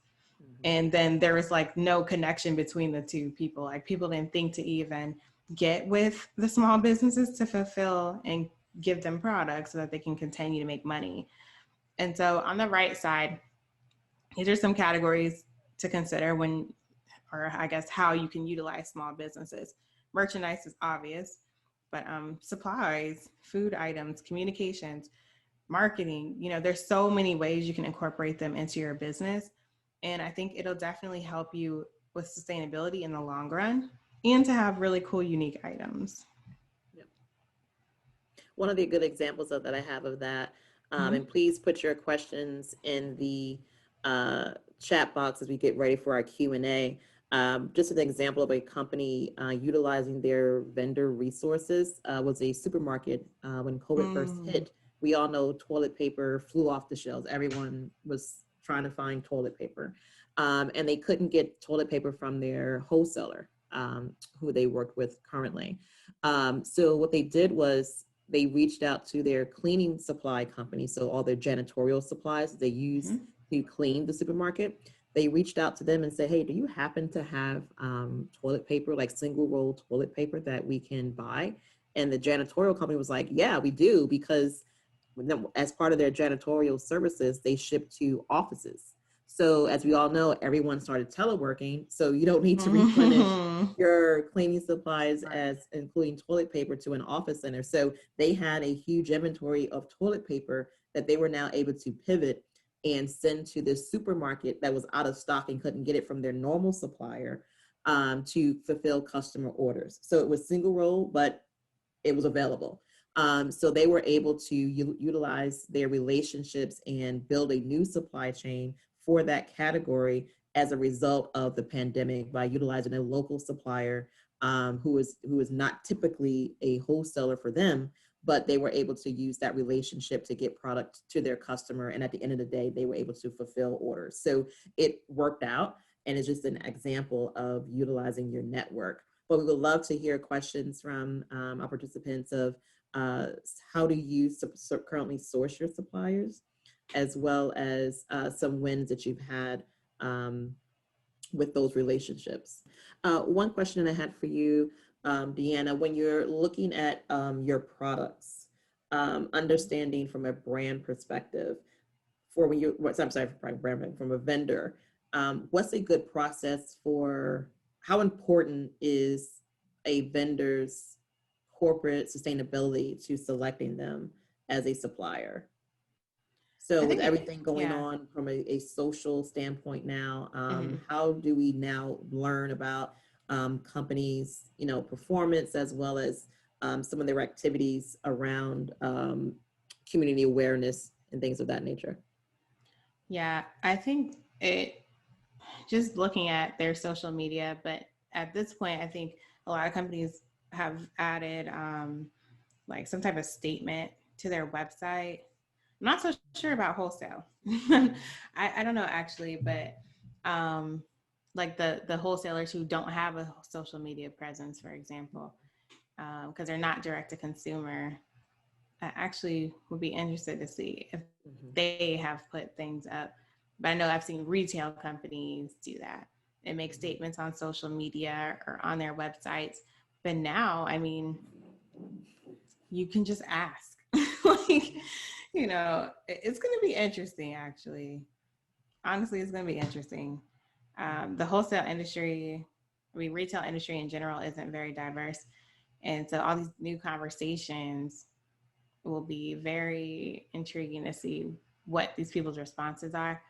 Speaker 2: And then there was like no connection between the two people. Like, people didn't think to even get with the small businesses to fulfill and give them products so that they can continue to make money. And so on the right side, these are some categories to consider how you can utilize small businesses. Merchandise is obvious, but supplies, food items, communications, marketing, there's so many ways you can incorporate them into your business. And I think it'll definitely help you with sustainability in the long run and to have really cool, unique items.
Speaker 1: Yep. One of the good examples that I have of that, and please put your questions in the chat box as we get ready for our Q&A. Just an example of a company utilizing their vendor resources was a supermarket. When COVID first hit, we all know toilet paper flew off the shelves. Everyone was trying to find toilet paper. And they couldn't get toilet paper from their wholesaler, who they worked with currently. So what they did was they reached out to their cleaning supply company. So all their janitorial supplies they use
Speaker 2: Mm-hmm.
Speaker 1: to clean the supermarket. They reached out to them and said, "Hey, do you happen to have toilet paper, like single roll toilet paper that we can buy?" And the janitorial company was like, "Yeah, we do," because as part of their janitorial services, they ship to offices. So as we all know, everyone started teleworking. So you don't need to replenish
Speaker 2: Mm-hmm.
Speaker 1: your cleaning supplies
Speaker 2: Right.
Speaker 1: as including toilet paper to an office center. So they had a huge inventory of toilet paper that they were now able to pivot and send to this supermarket that was out of stock and couldn't get it from their normal supplier, to fulfill customer orders. So it was single roll, but it was available. So they were able to utilize their relationships and build a new supply chain for that category as a result of the pandemic by utilizing a local supplier, who is not typically a wholesaler for them, but they were able to use that relationship to get product to their customer. And at the end of the day, they were able to fulfill orders. So it worked out. And it's just an example of utilizing your network. But we would love to hear questions from our participants of uh, how do you currently source your suppliers, as well as some wins that you've had with those relationships. One question I had for you, Deanna, when you're looking at your products, understanding from a brand perspective, for when you, I'm sorry, from a vendor, what's a good process for how important is a vendor's corporate sustainability to selecting them as a supplier? So
Speaker 2: I
Speaker 1: with
Speaker 2: think
Speaker 1: everything going
Speaker 2: yeah.
Speaker 1: on from a social standpoint now,
Speaker 2: Mm-hmm.
Speaker 1: how do we now learn about companies, performance, as well as some of their activities around community awareness and things of that nature?
Speaker 2: Yeah, I think it just looking at their social media, but at this point, I think a lot of companies have added like some type of statement to their website. I'm not so sure about wholesale. I don't know actually, but um, like the wholesalers who don't have a social media presence, for example, because they're not direct to consumer, I actually would be interested to see if
Speaker 1: Mhm.
Speaker 2: they have put things up. But I know I've seen retail companies do that and make
Speaker 1: Mhm.
Speaker 2: statements on social media or on their websites. But now, I mean, you can just ask. Like, it's going to be interesting, actually. Honestly, it's going to be interesting. The wholesale industry, I mean, retail industry in general isn't very diverse. And so all these new conversations will be very intriguing to see what these people's responses are.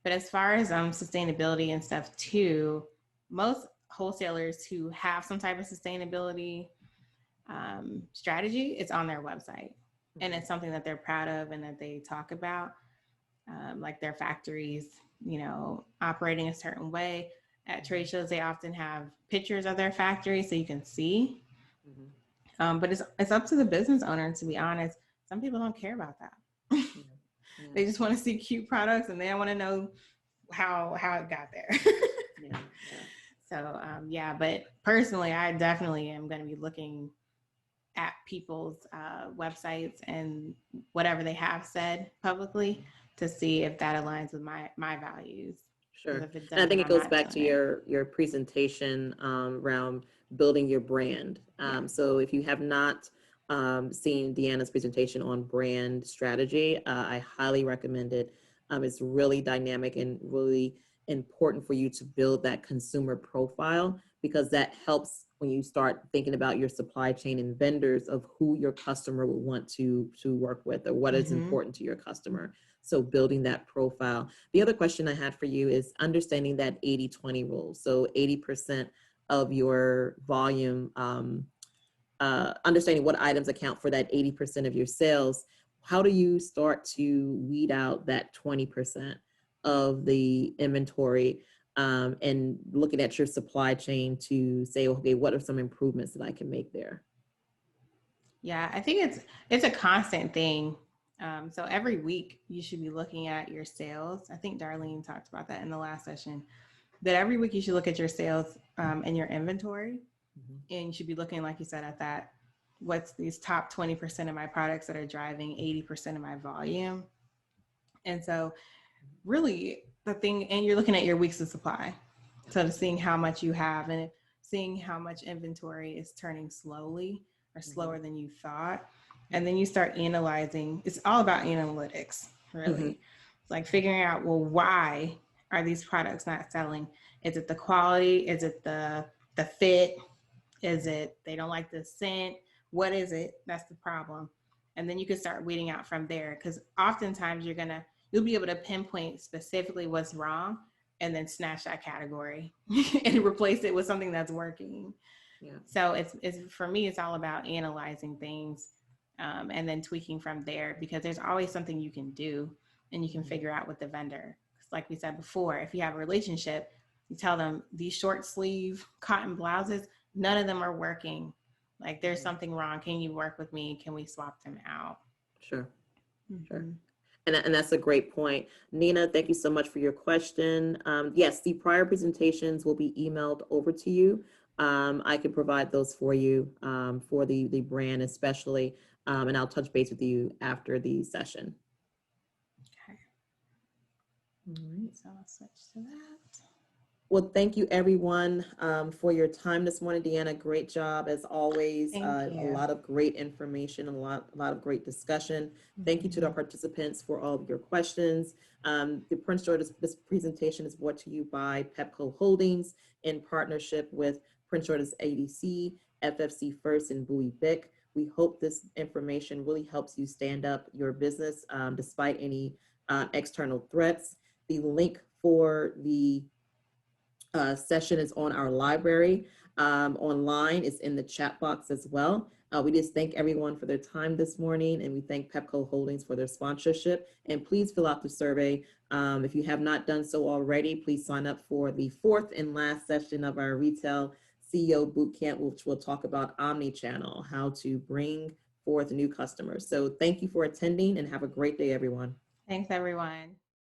Speaker 2: But as far as sustainability and stuff too, most wholesalers who have some type of sustainability strategy, it's on their website, and
Speaker 1: Mhm.
Speaker 2: it's something that they're proud of and that they talk about, like their factories, operating a certain way. At trade shows, they often have pictures of their factory so you can see.
Speaker 1: Mhm.
Speaker 2: But it's up to the business owner, to be honest. Some people don't care about that.
Speaker 1: Yeah. Yeah.
Speaker 2: They just want to see cute products and they don't want to know how it got there.
Speaker 1: Yeah. Yeah.
Speaker 2: So yeah, but personally, I definitely am going to be looking at people's websites and whatever they have said publicly to see if that aligns with my values. Because
Speaker 1: Sure.
Speaker 2: if it
Speaker 1: And I think
Speaker 2: doesn't,
Speaker 1: it
Speaker 2: I'm
Speaker 1: goes
Speaker 2: not
Speaker 1: back
Speaker 2: doing
Speaker 1: to
Speaker 2: it.
Speaker 1: your presentation around building your brand.
Speaker 2: Yeah.
Speaker 1: So if you have not seen Deanna's presentation on brand strategy, I highly recommend it. It's really dynamic and really important for you to build that consumer profile, because that helps when you start thinking about your supply chain and vendors of who your customer will want to work with, or what is
Speaker 2: Mm-hmm.
Speaker 1: important to your customer. So building that profile. The other question I had for you is understanding that 80-20 rule. So 80% of your volume, understanding what items account for that 80% of your sales. How do you start to weed out that 20% of the inventory, and looking at your supply chain to say, okay, what are some improvements that I can make there?
Speaker 2: Yeah, I think it's a constant thing. So every week you should be looking at your sales. I think Darlene talked about that in the last session. That every week you should look at your sales and your inventory,
Speaker 1: Mhm.
Speaker 2: and you should be looking, like you said, at that. What's these top 20% of my products that are driving 80% of my volume? And so, really, the thing, and you're looking at your weeks of supply. So, seeing how much you have and seeing how much inventory is turning slowly or slower than you thought. And then you start analyzing. It's all about analytics,
Speaker 1: Mhm.
Speaker 2: really. It's like figuring out, well, why are these products not selling? Is it the quality? Is it the fit? Is it they don't like the scent? What is it? That's the problem. And then you can start weeding out from there, because oftentimes you'll be able to pinpoint specifically what's wrong and then snatch that category and replace it with something that's working.
Speaker 1: Yeah.
Speaker 2: So it's for me, it's all about analyzing things and then tweaking from there, because there's always something you can do and you can
Speaker 1: Mhm.
Speaker 2: figure out with the vendor. 'Cause like we said before, if you have a relationship, you tell them these short sleeve cotton blouses, none of them are working. Like there's
Speaker 1: Mhm.
Speaker 2: something wrong. Can you work with me? Can we swap them out?
Speaker 1: Sure. Sure.
Speaker 2: Mm-hmm.
Speaker 1: And that's a great point. Nina, thank you so much for your question. Yes, the prior presentations will be emailed over to you. I can provide those for you for the brand especially, and I'll touch base with you after the session.
Speaker 2: Okay.
Speaker 1: All right.
Speaker 2: So I'll switch to that.
Speaker 1: Well, thank you everyone for your time this morning. Deanna, great job as always.
Speaker 2: Thank
Speaker 1: A
Speaker 2: you.
Speaker 1: lot of great information, a lot of great discussion. Thank you to the
Speaker 2: Mm-hmm.
Speaker 1: participants for all of your questions. The Prince George's this presentation is brought to you by Pepco Holdings in partnership with Prince George's ADC, FFC First, and Bowie Bick. We hope this information really helps you stand up your business despite any external threats. The link for the session is on our library online. It's in the chat box as well. We just thank everyone for their time this morning, and we thank Pepco Holdings for their sponsorship. And please fill out the survey. If you have not done so already, please sign up for the fourth and last session of our Retail CEO Bootcamp, which will talk about omni-channel, how to bring forth new customers. So thank you for attending and have a great day, everyone.
Speaker 2: Thanks, everyone.